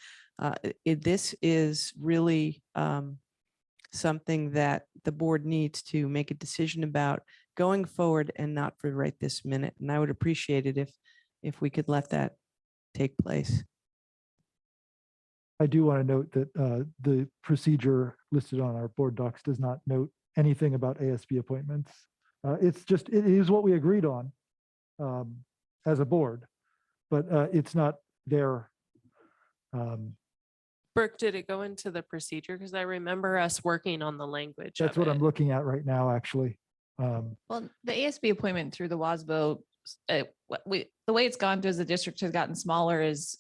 Speaker 6: This is really something that the board needs to make a decision about going forward and not for right this minute. And I would appreciate it if we could let that take place.
Speaker 1: I do want to note that the procedure listed on our board docs does not note anything about ASB appointments. It is what we agreed on as a board, but it's not there.
Speaker 5: Brooke, did it go into the procedure? Because I remember us working on the language.
Speaker 1: That's
Speaker 5: of
Speaker 1: what
Speaker 5: it.
Speaker 1: I'm looking at right now, actually.
Speaker 10: Well, the ASB appointment through the WASBO, the way it's gone through as the district has gotten smaller is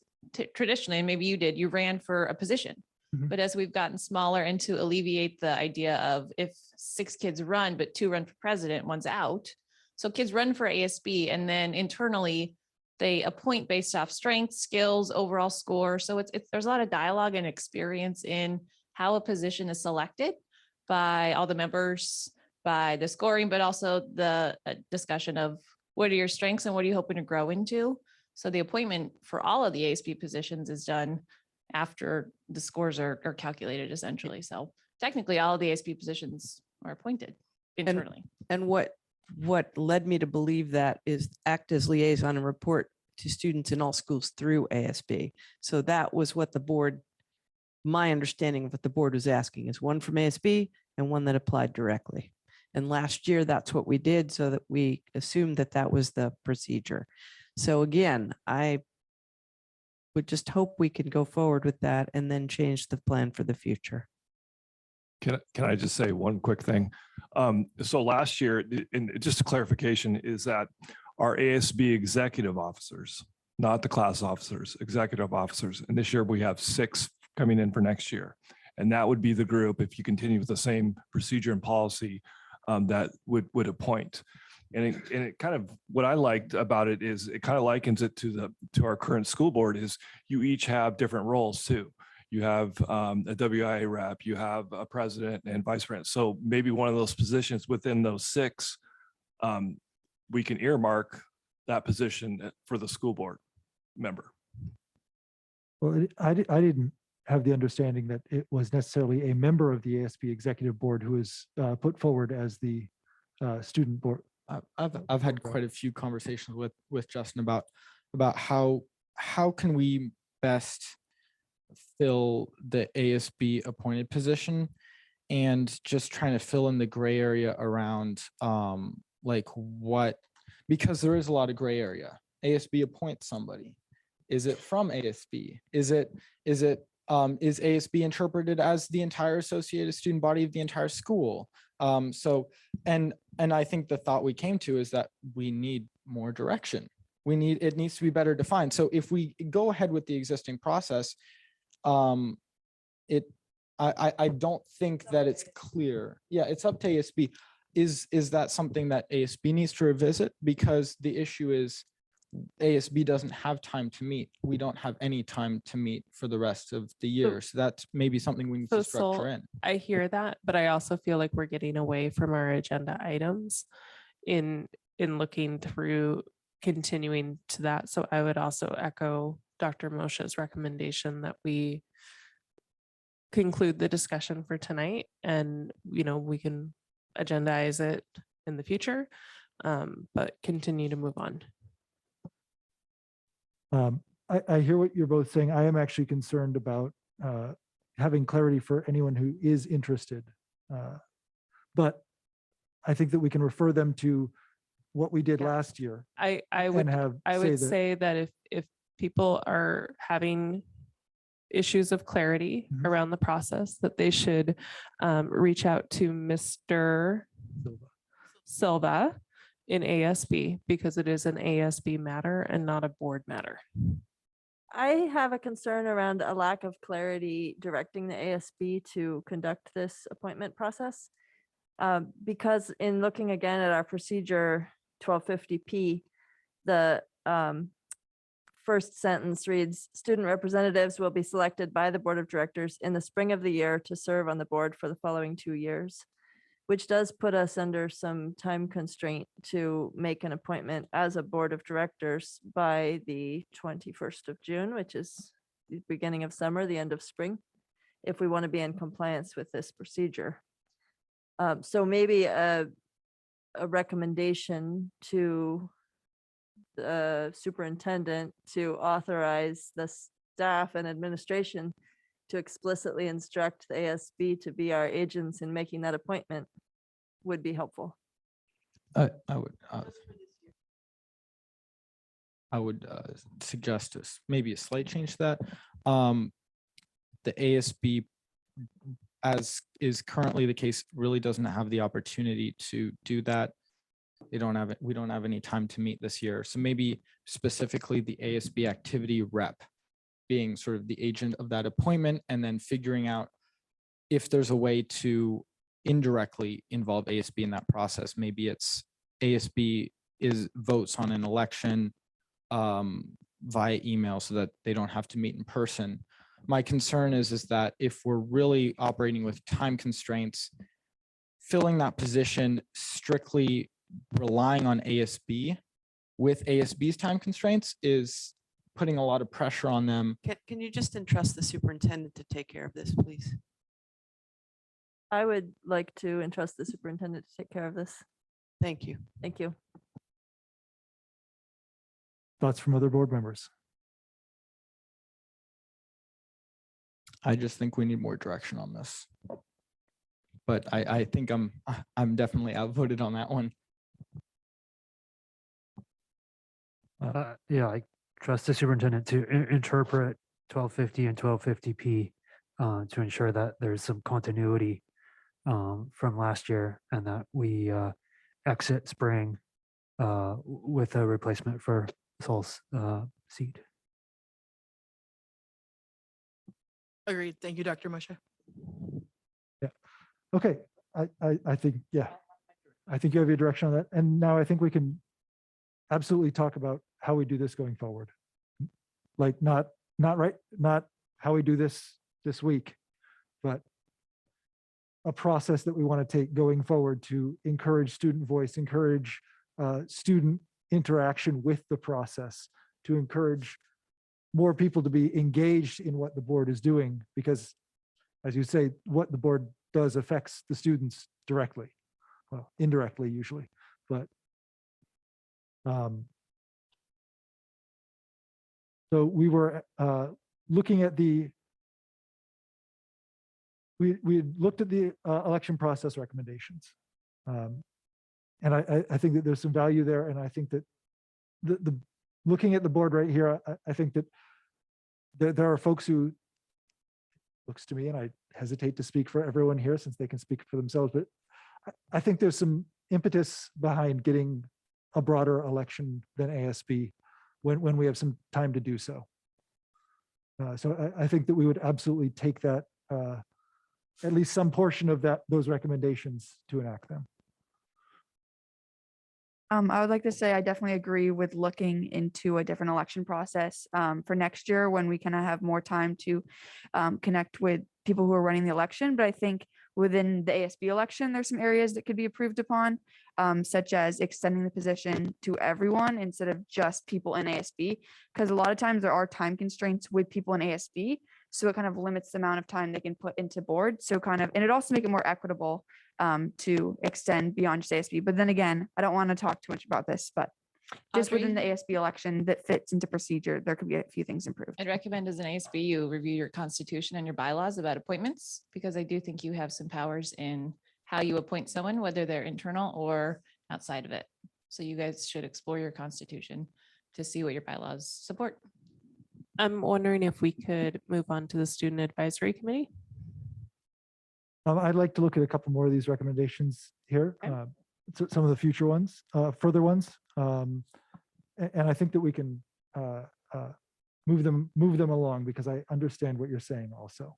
Speaker 10: traditionally, and maybe you did, you ran for a position.
Speaker 1: Mhm.
Speaker 10: But as we've gotten smaller, and to alleviate the idea of if 6 kids run, but 2 run for president, one's out. So kids run for ASB, and then internally they appoint based off strengths, skills, overall score. So there's a lot of dialogue and experience in how a position is selected by all the members, by the scoring, but also the discussion of what are your strengths and what are you hoping to grow into. So the appointment for all of the ASB positions is done after the scores are calculated essentially. So technically all of the ASB positions are appointed internally.
Speaker 6: And what led me to believe that is act as liaison and report to students in all schools through ASB. So that was what the board, my understanding of what the board was asking is one from ASB and one that applied directly. And last year, that's what we did, so that we assumed that that was the procedure. So again, I would just hope we can go forward with that and then change the plan for the future.
Speaker 11: Can I just say one quick thing? So last year, and just a clarification, is that our ASB executive officers, not the class officers, executive officers. And this year we have 6 coming in for next year. And that would be the group, if you continue with the same procedure and policy, that would appoint. And it kind of, what I liked about it is it kind of likens it to our current school board, is you each have different roles too. You have a WIA rep, you have a president and vice president. So maybe one of those positions within those 6, we can earmark that position for the school board member.
Speaker 1: Well, I didn't have the understanding that it was necessarily a member of the ASB executive board who is put forward as the student board.
Speaker 3: I've had quite a few conversations with Justin about how can we best fill the ASB appointed position, and just trying to fill in the gray area around like what, because there is a lot of gray area. ASB appoints somebody. Is it from ASB? Is ASB interpreted as the entire associated student body of the entire school? So, and I think the thought we came to is that we need more direction. It needs to be better defined. So if we go ahead with the existing process, I don't think that it's clear. Yeah, it's up to ASB. Is that something that ASB needs to revisit? Because the issue is ASB doesn't have time to meet. We don't have any time to meet for the rest of the year. So that's maybe something we need to structure in.
Speaker 5: I hear that, but I also feel like we're getting away from our agenda items in looking through continuing to that. So I would also echo Dr. Moshe's recommendation that we conclude the discussion for tonight, and we can agendize it in the future, but continue to move on.
Speaker 1: I hear what you're both saying. I am actually concerned about having clarity for anyone who is interested. But I think that we can refer them to what we did last year.
Speaker 5: I would say that if people are having issues of clarity around the process, that they should reach out to Mr. Silva in ASB, because it is an ASB matter and not a board matter.
Speaker 2: I have a concern around a lack of clarity directing the ASB to conduct this appointment process. Because in looking again at our procedure 1250P, the first sentence reads, student representatives will be selected by the board of directors in the spring of the year to serve on the board for the following 2 years, which does put us under some time constraint to make an appointment as a board of directors by the 21st of June, which is the beginning of summer, the end of spring, if we want to be in compliance with this procedure. So maybe a recommendation to the superintendent to authorize the staff and administration to explicitly instruct the ASB to be our agents in making that appointment would be helpful.
Speaker 3: I would suggest maybe a slight change to that. The ASB, as is currently the case, really doesn't have the opportunity to do that. We don't have any time to meet this year. So maybe specifically the ASB activity rep being sort of the agent of that appointment, and then figuring out if there's a way to indirectly involve ASB in that process. Maybe it's ASB votes on an election via email so that they don't have to meet in person. My concern is that if we're really operating with time constraints, filling that position strictly relying on ASB with ASB's time constraints is putting a lot of pressure on them.
Speaker 6: Can you just entrust the superintendent to take care of this, please?
Speaker 2: I would like to entrust the superintendent to take care of this.
Speaker 6: Thank you.
Speaker 2: Thank you.
Speaker 1: Thoughts from other board members?
Speaker 3: I just think we need more direction on this. But I think I'm definitely outvoted on that one.
Speaker 7: Yeah, trust the superintendent to interpret 1250 and 1250P to ensure that there's some continuity from last year and that we exit spring with a replacement for Saul's seat.
Speaker 8: Agreed. Thank you, Dr. Moshe.
Speaker 1: Okay, I think, yeah, I think you have your direction on that. And now I think we can absolutely talk about how we do this going forward. Like not how we do this week, but a process that we want to take going forward to encourage student voice, encourage student interaction with the process, to encourage more people to be engaged in what the board is doing, because as you say, what the board does affects the students directly, well, indirectly usually, but so we were looking at we looked at the election process recommendations. And I think that there's some value there. And I think that the looking at the board right here, I think that there are folks who, looks to me, and I hesitate to speak for everyone here since they can speak for themselves, but I think there's some impetus behind getting a broader election than ASB when we have some time to do so. So I think that we would absolutely take that, at least some portion of those recommendations to enact them.
Speaker 4: I would like to say I definitely agree with looking into a different election process for next year when we kind of have more time to connect with people who are running the election. But I think within the ASB election, there's some areas that could be improved upon, such as extending the position to everyone instead of just people in ASB, because a lot of times there are time constraints with people in ASB. So it kind of limits the amount of time they can put into board. So kind of, and it also make it more equitable to extend beyond just ASB. But then again, I don't want to talk too much about this, but just within the ASB election that fits into procedure, there could be a few things improved.
Speaker 10: I'd recommend as an ASB, you review your constitution and your bylaws about appointments, because I do think you have some powers in how you appoint someone, whether they're internal or outside of it. So you guys should explore your constitution to see what your bylaws support.
Speaker 5: I'm wondering if we could move on to the Student Advisory Committee.
Speaker 1: I'd like to look at a couple more of these recommendations here,
Speaker 10: Okay.
Speaker 1: some of the future ones, further ones. And I think that we can move them along because I understand what you're saying also.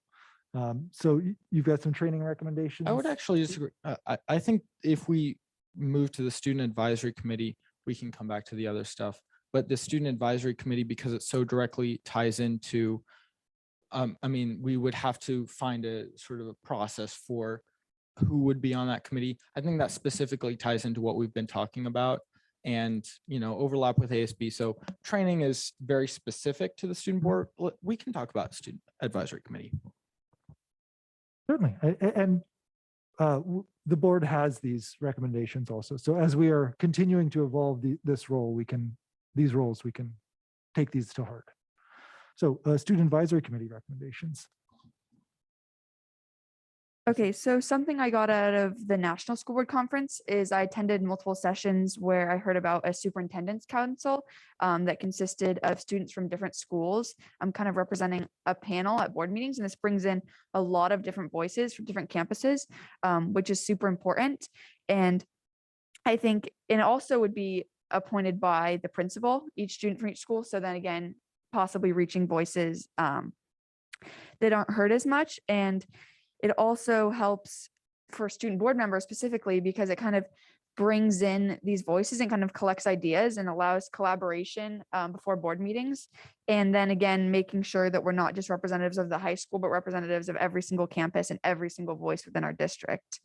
Speaker 1: So you've got some training recommendations.
Speaker 3: I would actually disagree. I think if we move to the Student Advisory Committee, we can come back to the other stuff. But the Student Advisory Committee, because it so directly ties into, I mean, we would have to find a sort of a process for who would be on that committee. I think that specifically ties into what we've been talking about and, you know, overlap with ASB. So training is very specific to the student board. We can talk about Student Advisory Committee.
Speaker 1: Certainly. And the board has these recommendations also. So as we are continuing to evolve this role, these roles, we can take these to heart. So Student Advisory Committee recommendations.
Speaker 4: Okay, so something I got out of the National School Board Conference is I attended multiple sessions where I heard about a superintendent's council that consisted of students from different schools. I'm kind of representing a panel at board meetings, and this brings in a lot of different voices from different campuses, which is super important. And I think, and it also would be appointed by the principal, each student from each school. So then again, possibly reaching voices that aren't heard as much. And it also helps for student board members specifically because it kind of brings in these voices and kind of collects ideas and allows collaboration before board meetings. And then again, making sure that we're not just representatives of the high school, but representatives of every single campus and every single voice within our district.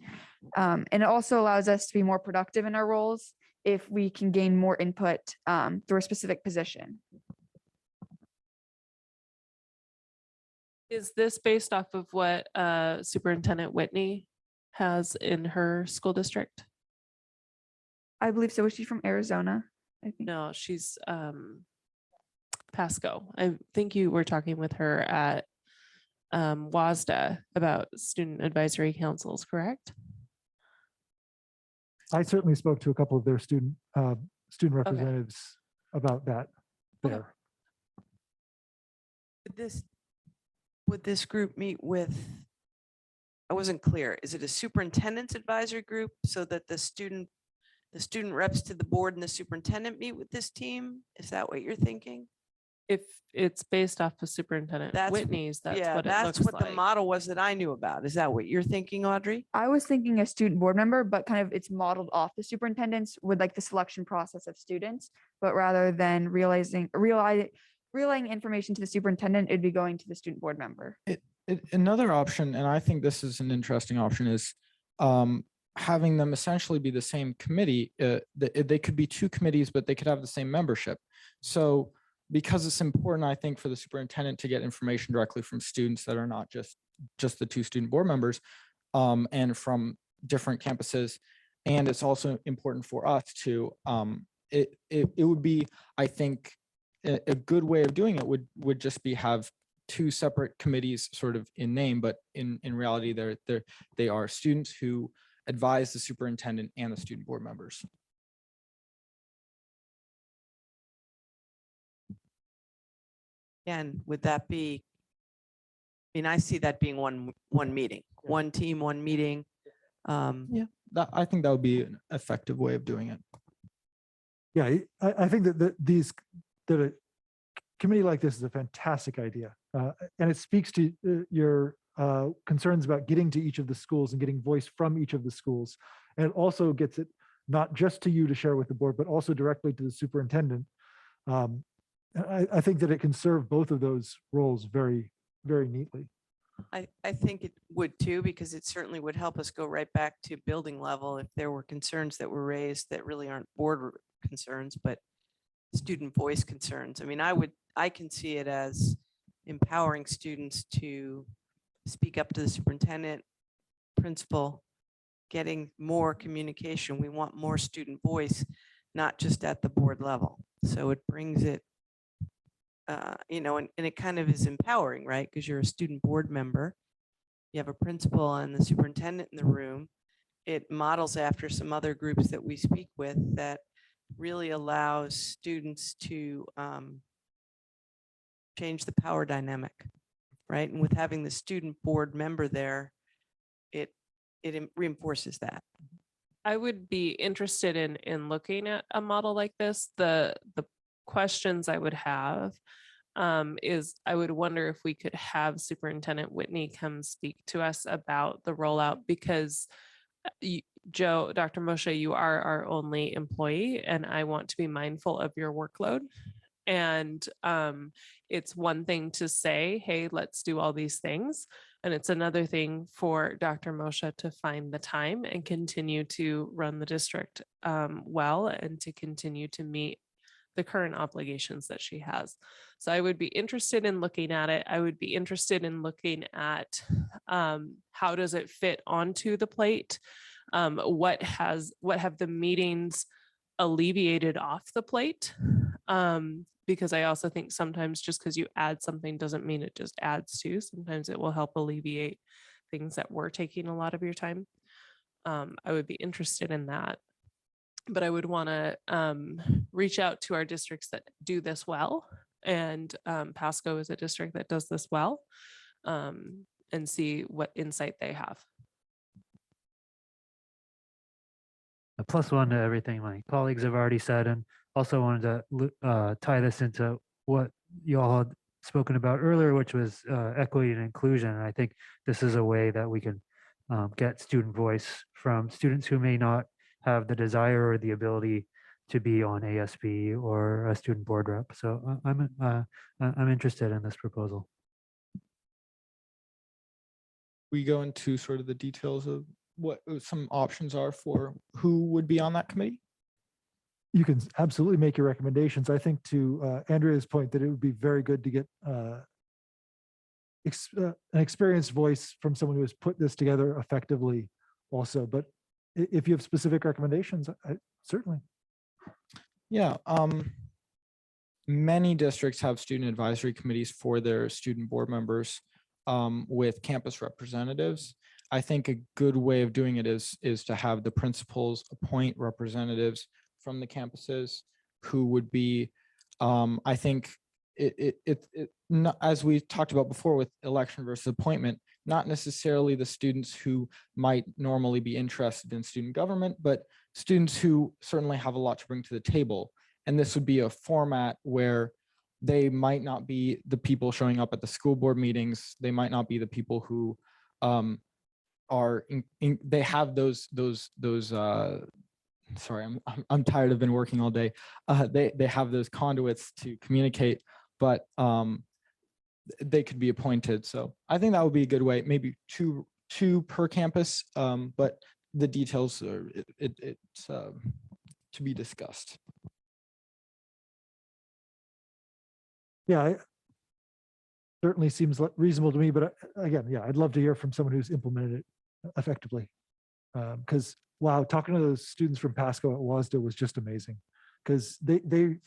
Speaker 4: And it also allows us to be more productive in our roles if we can gain more input through a specific position.
Speaker 5: Is this based off of what Superintendent Whitney has in her school district?
Speaker 4: I believe so. Was she from Arizona? I think.
Speaker 5: No, she's Pasco. I think you were talking with her at WASDA about student advisory councils, correct?
Speaker 1: I certainly spoke to a couple of their student representatives about that there.
Speaker 6: Would this group meet with, I wasn't clear, is it a superintendent's advisory group so that the student reps to the board and the superintendent meet with this team? Is that what you're thinking?
Speaker 5: If it's based off of Superintendent
Speaker 6: That's-
Speaker 5: Whitney's, that's
Speaker 6: Yeah,
Speaker 5: what it
Speaker 6: that's
Speaker 5: looks
Speaker 6: what the
Speaker 5: like.
Speaker 6: model was that I knew about. Is that what you're thinking, Audrey?
Speaker 4: I was thinking a student board member, but kind of it's modeled off the superintendents with like the selection process of students, but rather than relaying information to the superintendent, it'd be going to the student board member.
Speaker 3: Another option, and I think this is an interesting option, is having them essentially be the same committee. They could be two committees, but they could have the same membership. So because it's important, I think, for the superintendent to get information directly from students that are not just the two student board members and from different campuses. And it's also important for us to, it would be, I think, a good way of doing it would just be have two separate committees sort of in name, but in reality, they are students who advise the superintendent and the student board members.
Speaker 6: And would that be, I mean, I see that being one meeting, one team, one meeting.
Speaker 3: Yeah, I think that would be an effective way of doing it.
Speaker 1: Yeah, I think that a committee like this is a fantastic idea. And it speaks to your concerns about getting to each of the schools and getting voice from each of the schools. And it also gets it not just to you to share with the board, but also directly to the superintendent. I think that it can serve both of those roles very, very neatly.
Speaker 6: I think it would too, because it certainly would help us go right back to building level if there were concerns that were raised that really aren't board concerns, but student voice concerns. I mean, I can see it as empowering students to speak up to the superintendent, principal, getting more communication. We want more student voice, not just at the board level. So it brings it, and it kind of is empowering, right? Because you're a student board member. You have a principal and the superintendent in the room. It models after some other groups that we speak with that really allows students to change the power dynamic, right? And with having the student board member there, it reinforces that.
Speaker 5: I would be interested in looking at a model like this. The questions I would have is I would wonder if we could have Superintendent Whitney come speak to us about the rollout, because Dr. Moshe, you are our only employee, and I want to be mindful of your workload. And it's one thing to say, hey, let's do all these things. And it's another thing for Dr. Moshe to find the time and continue to run the district well, and to continue to meet the current obligations that she has. So I would be interested in looking at it. I would be interested in looking at how does it fit onto the plate? What have the meetings alleviated off the plate? Because I also think sometimes just because you add something doesn't mean it just adds to. Sometimes it will help alleviate things that were taking a lot of your time. I would be interested in that. But I would want to reach out to our districts that do this well. And Pasco is a district that does this well, and see what insight they have.
Speaker 7: A +1 to everything my colleagues have already said, and also wanted to tie this into what you all had spoken about earlier, which was equity and inclusion. And I think this is a way that we can get student voice from students who may not have the desire or the ability to be on ASB or a student board rep. So I'm interested in this proposal.
Speaker 3: We go into sort of the details of what some options are for who would be on that committee.
Speaker 1: You can absolutely make your recommendations. I think to Andrea's point that it would be very good to get an experienced voice from someone who has put this together effectively also. But if you have specific recommendations, certainly.
Speaker 3: Yeah. Many districts have student advisory committees for their student board members with campus representatives. I think a good way of doing it is to have the principals appoint representatives from the campuses who would be, I think as we talked about before with election versus appointment, not necessarily the students who might normally be interested in student government, but students who certainly have a lot to bring to the table. And this would be a format where they might not be the people showing up at the school board meetings. They might not be the people who they have those sorry, I'm tired of been working all day. They have those conduits to communicate, but they could be appointed. So I think that would be a good way, maybe two per campus, but the details are it's to be discussed.
Speaker 1: Yeah, it certainly seems reasonable to me, but again, yeah, I'd love to hear from someone who's implemented it effectively. Because wow, talking to those students from Pasco at WASDA was just amazing, because they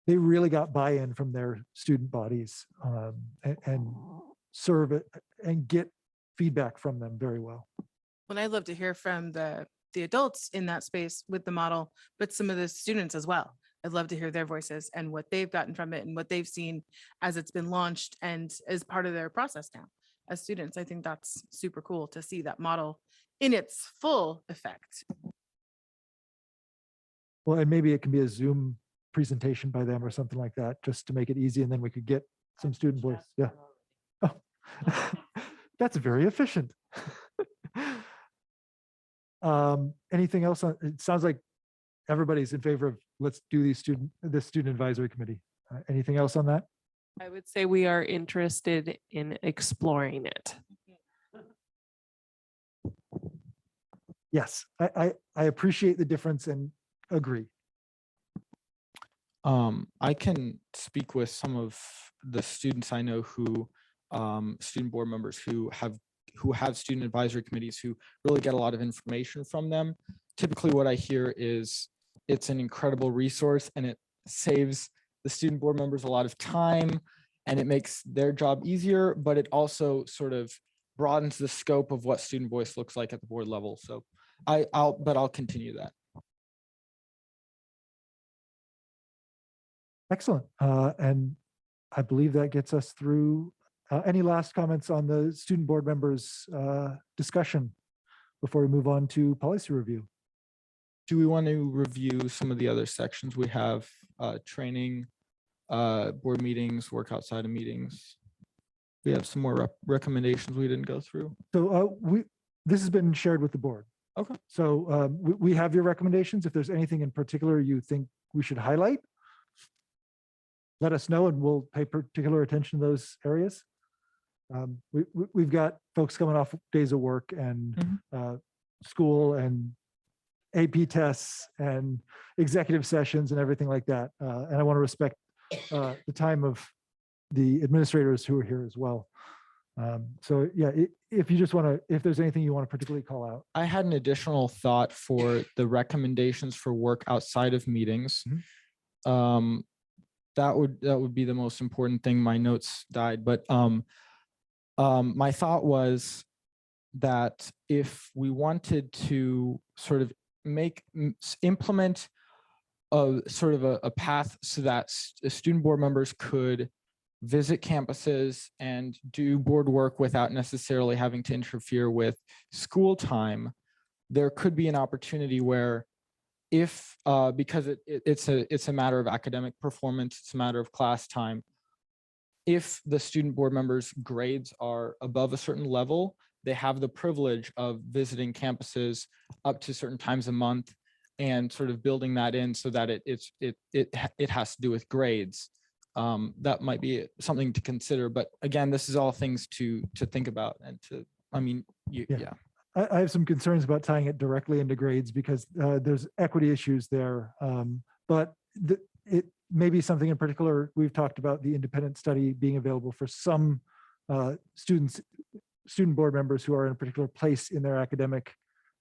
Speaker 1: really got buy-in from their student bodies, and serve it and get feedback from them very well.
Speaker 8: Well, I'd love to hear from the adults in that space with the model, but some of the students as well. I'd love to hear their voices and what they've gotten from it and what they've seen as it's been launched and as part of their process now as students. I think that's super cool to see that model in its full effect.
Speaker 1: Well, and maybe it can be a Zoom presentation by them or something like that, just to make it easy, and then we could get some student voice. Yeah. Oh, that's very efficient. Anything else on, it sounds like everybody's in favor of let's do this student advisory committee. Anything else on that?
Speaker 5: I would say we are interested in exploring it.
Speaker 1: Yes, I appreciate the difference and agree.
Speaker 3: I can speak with some of the students I know who, student board members who have student advisory committees who really get a lot of information from them. Typically what I hear is it's an incredible resource and it saves the student board members a lot of time and it makes their job easier, but it also sort of broadens the scope of what student voice looks like at the board level. So I'll continue that.
Speaker 1: Excellent. And I believe that gets us through. Any last comments on the student board members discussion before we move on to policy review?
Speaker 3: Do we want to review some of the other sections we have? Training, board meetings, work outside of meetings. We have some more recommendations we didn't go through.
Speaker 1: So this has been shared with the board.
Speaker 3: Okay.
Speaker 1: So we have your recommendations. If there's anything in particular you think we should highlight, let us know and we'll pay particular attention to those areas. We've got folks coming off days of work and school and AP tests and executive sessions and everything like that. And I want to respect the time of the administrators who are here as well. So yeah, if you just want to, if there's anything you want to particularly call out.
Speaker 3: I had an additional thought for the recommendations for work outside of meetings. That would be the most important thing. My notes died, but my thought was that if we wanted to sort of implement a sort of a path so that student board members could visit campuses and do board work without necessarily having to interfere with school time, there could be an opportunity where if because it's a matter of academic performance, it's a matter of class time. If the student board members' grades are above a certain level, they have the privilege of visiting campuses up to certain times a month and sort of building that in so that it has to do with grades. That might be something to consider, but again, this is all things to think about and to, I mean, yeah.
Speaker 1: I have some concerns about tying it directly into grades because there's equity issues there. But it may be something in particular. We've talked about the independent study being available for some student board members who are in a particular place in their academic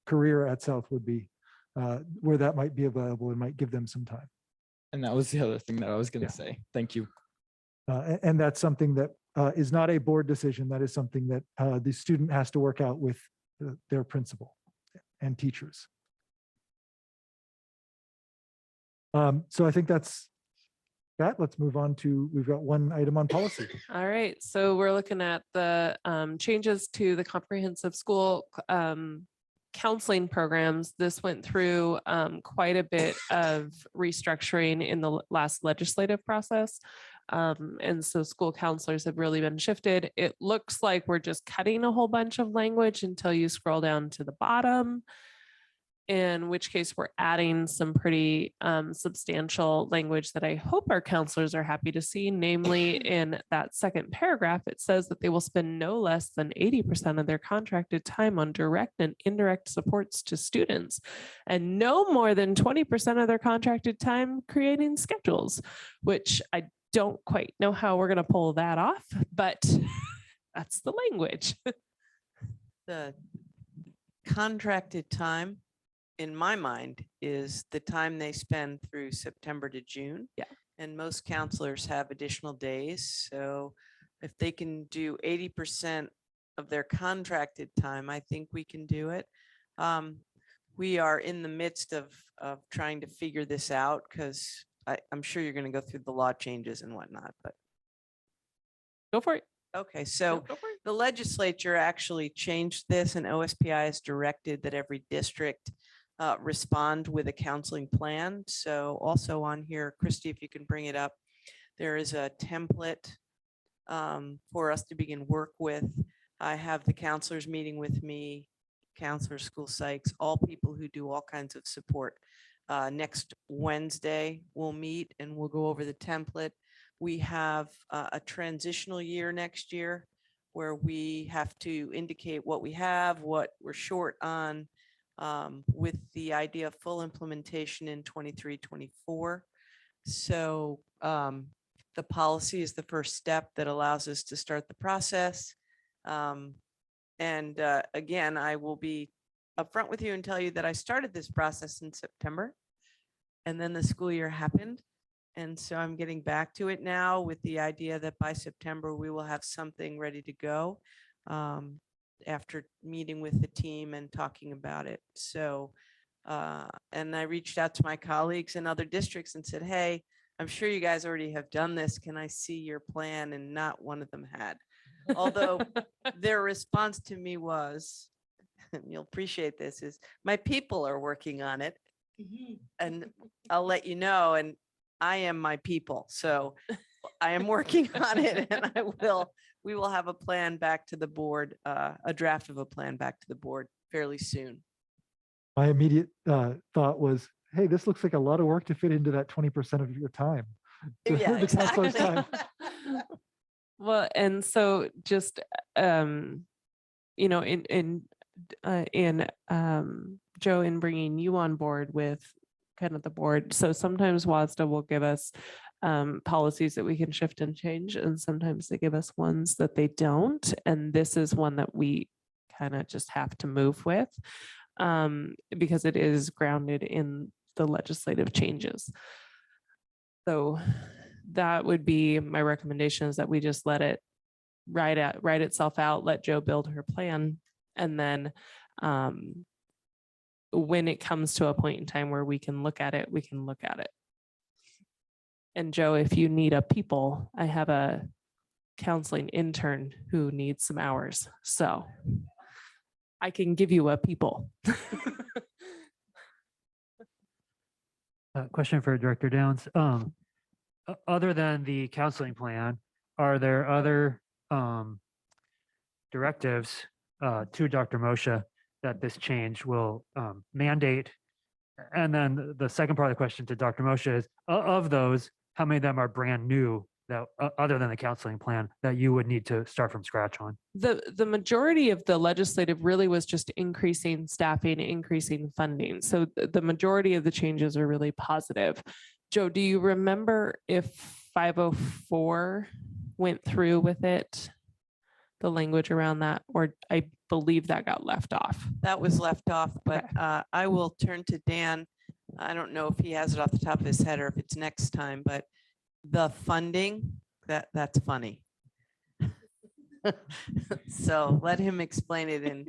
Speaker 1: career at Southwood be, where that might be available and might give them some time.
Speaker 3: And that was the other thing that I was going to say. Thank you.
Speaker 1: And that's something that is not a board decision. That is something that the student has to work out with their principal and teachers. So I think that's that, let's move on to, we've got one item on policy.
Speaker 5: All right, so we're looking at the changes to the comprehensive school counseling programs. This went through quite a bit of restructuring in the last legislative process. And so school counselors have really been shifted. It looks like we're just cutting a whole bunch of language until you scroll down to the bottom, in which case we're adding some pretty substantial language that I hope our counselors are happy to see. Namely, in that second paragraph, it says that they will spend no less than 80% of their contracted time on direct and indirect supports to students, and no more than 20% of their contracted time creating schedules, which I don't quite know how we're going to pull that off, but that's the language.
Speaker 6: The contracted time, in my mind, is the time they spend through September to June.
Speaker 5: Yeah.
Speaker 6: And most counselors have additional days. So if they can do 80% of their contracted time, I think we can do it. We are in the midst of trying to figure this out, because I'm sure you're going to go through the law changes and whatnot, but.
Speaker 5: Go for it.
Speaker 6: Okay, so
Speaker 5: Go for it.
Speaker 6: the legislature actually changed this, and OSPI has directed that every district respond with a counseling plan. So also on here, Christy, if you can bring it up, there is a template for us to begin work with. I have the counselors meeting with me, counselors, school psychs, all people who do all kinds of support. Next Wednesday, we'll meet and we'll go over the template. We have a transitional year next year where we have to indicate what we have, what we're short on, with the idea of full implementation in 23-24. So the policy is the first step that allows us to start the process. And again, I will be upfront with you and tell you that I started this process in September, and then the school year happened. And so I'm getting back to it now with the idea that by September, we will have something ready to go after meeting with the team and talking about it. So, and I reached out to my colleagues in other districts and said, hey, I'm sure you guys already have done this. Can I see your plan? And not one of them had. Although their response to me was, and you'll appreciate this, is my people are working on it. And I'll let you know. And I am my people. So I am working on it, and we will have a plan back to the board, a draft of a plan back to the board fairly soon.
Speaker 1: My immediate thought was, hey, this looks like a lot of work to fit into that 20% of your time.
Speaker 6: Yeah,
Speaker 1: The counselor's
Speaker 6: exactly.
Speaker 1: time.
Speaker 5: Well, and so just, you know, in Joe, in bringing you on board with kind of the board. So sometimes WASDA will give us policies that we can shift and change, and sometimes they give us ones that they don't. And this is one that we kind of just have to move with because it is grounded in the legislative changes. So that would be my recommendation, is that we just let it write itself out, let Joe build her plan, and then when it comes to a point in time where we can look at it, we can look at it. And Joe, if you need a people, I have a counseling intern who needs some hours. So I can give you a people.
Speaker 7: Question for Director Downs. Other than the counseling plan, are there other directives to Dr. Moshe that this change will mandate? And then the second part of the question to Dr. Moshe is, of those, how many of them are brand new that other than the counseling plan that you would need to start from scratch on?
Speaker 5: The majority of the legislative really was just increasing staffing, increasing funding. So the majority of the changes are really positive. Joe, do you remember if 504 went through with it? The language around that, or I believe that got left off.
Speaker 6: That was left off, but I will turn to Dan. I don't know if he has it off the top of his head or if it's next time, but the funding, that's funny. So let him explain it in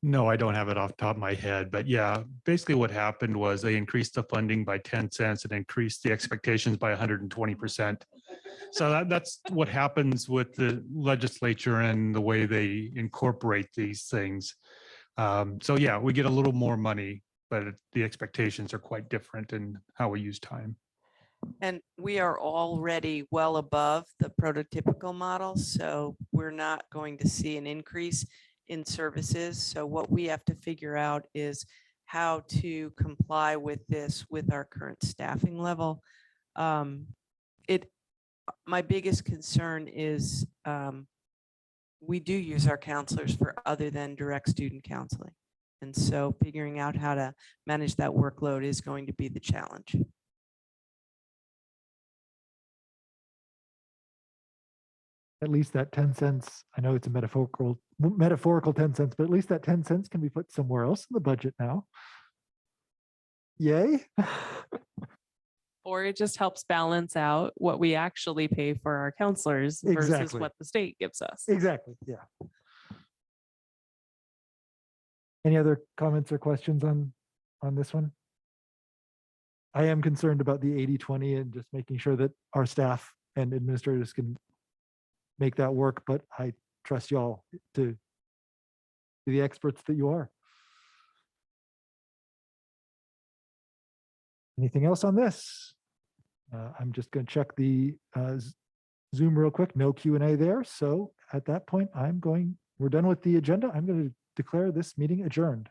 Speaker 12: No, I don't have it off the top of my head, but yeah, basically what happened was they increased the funding by 10 cents and increased the expectations by 120%. So that's what happens with the legislature and the way they incorporate these things. So yeah, we get a little more money, but the expectations are quite different in how we use time.
Speaker 6: And we are already well above the prototypical model, so we're not going to see an increase in services. So what we have to figure out is how to comply with this with our current staffing level. My biggest concern is we do use our counselors for other than direct student counseling. And so figuring out how to manage that workload is going to be the challenge.
Speaker 1: At least that 10 cents, I know it's a metaphorical 10 cents, but at least that 10 cents can be put somewhere else in the budget now. Yay.
Speaker 5: Or it just helps balance out what we actually pay for our counselors versus
Speaker 1: Exactly.
Speaker 5: what the state gives us.
Speaker 1: Exactly, yeah. Any other comments or questions on this one? I am concerned about the 80-20 and just making sure that our staff and administrators can make that work, but I trust y'all to be the experts that you are. Anything else on this? I'm just going to check the Zoom real quick. No Q&A there. So at that point, we're done with the agenda. I'm going to declare this meeting adjourned.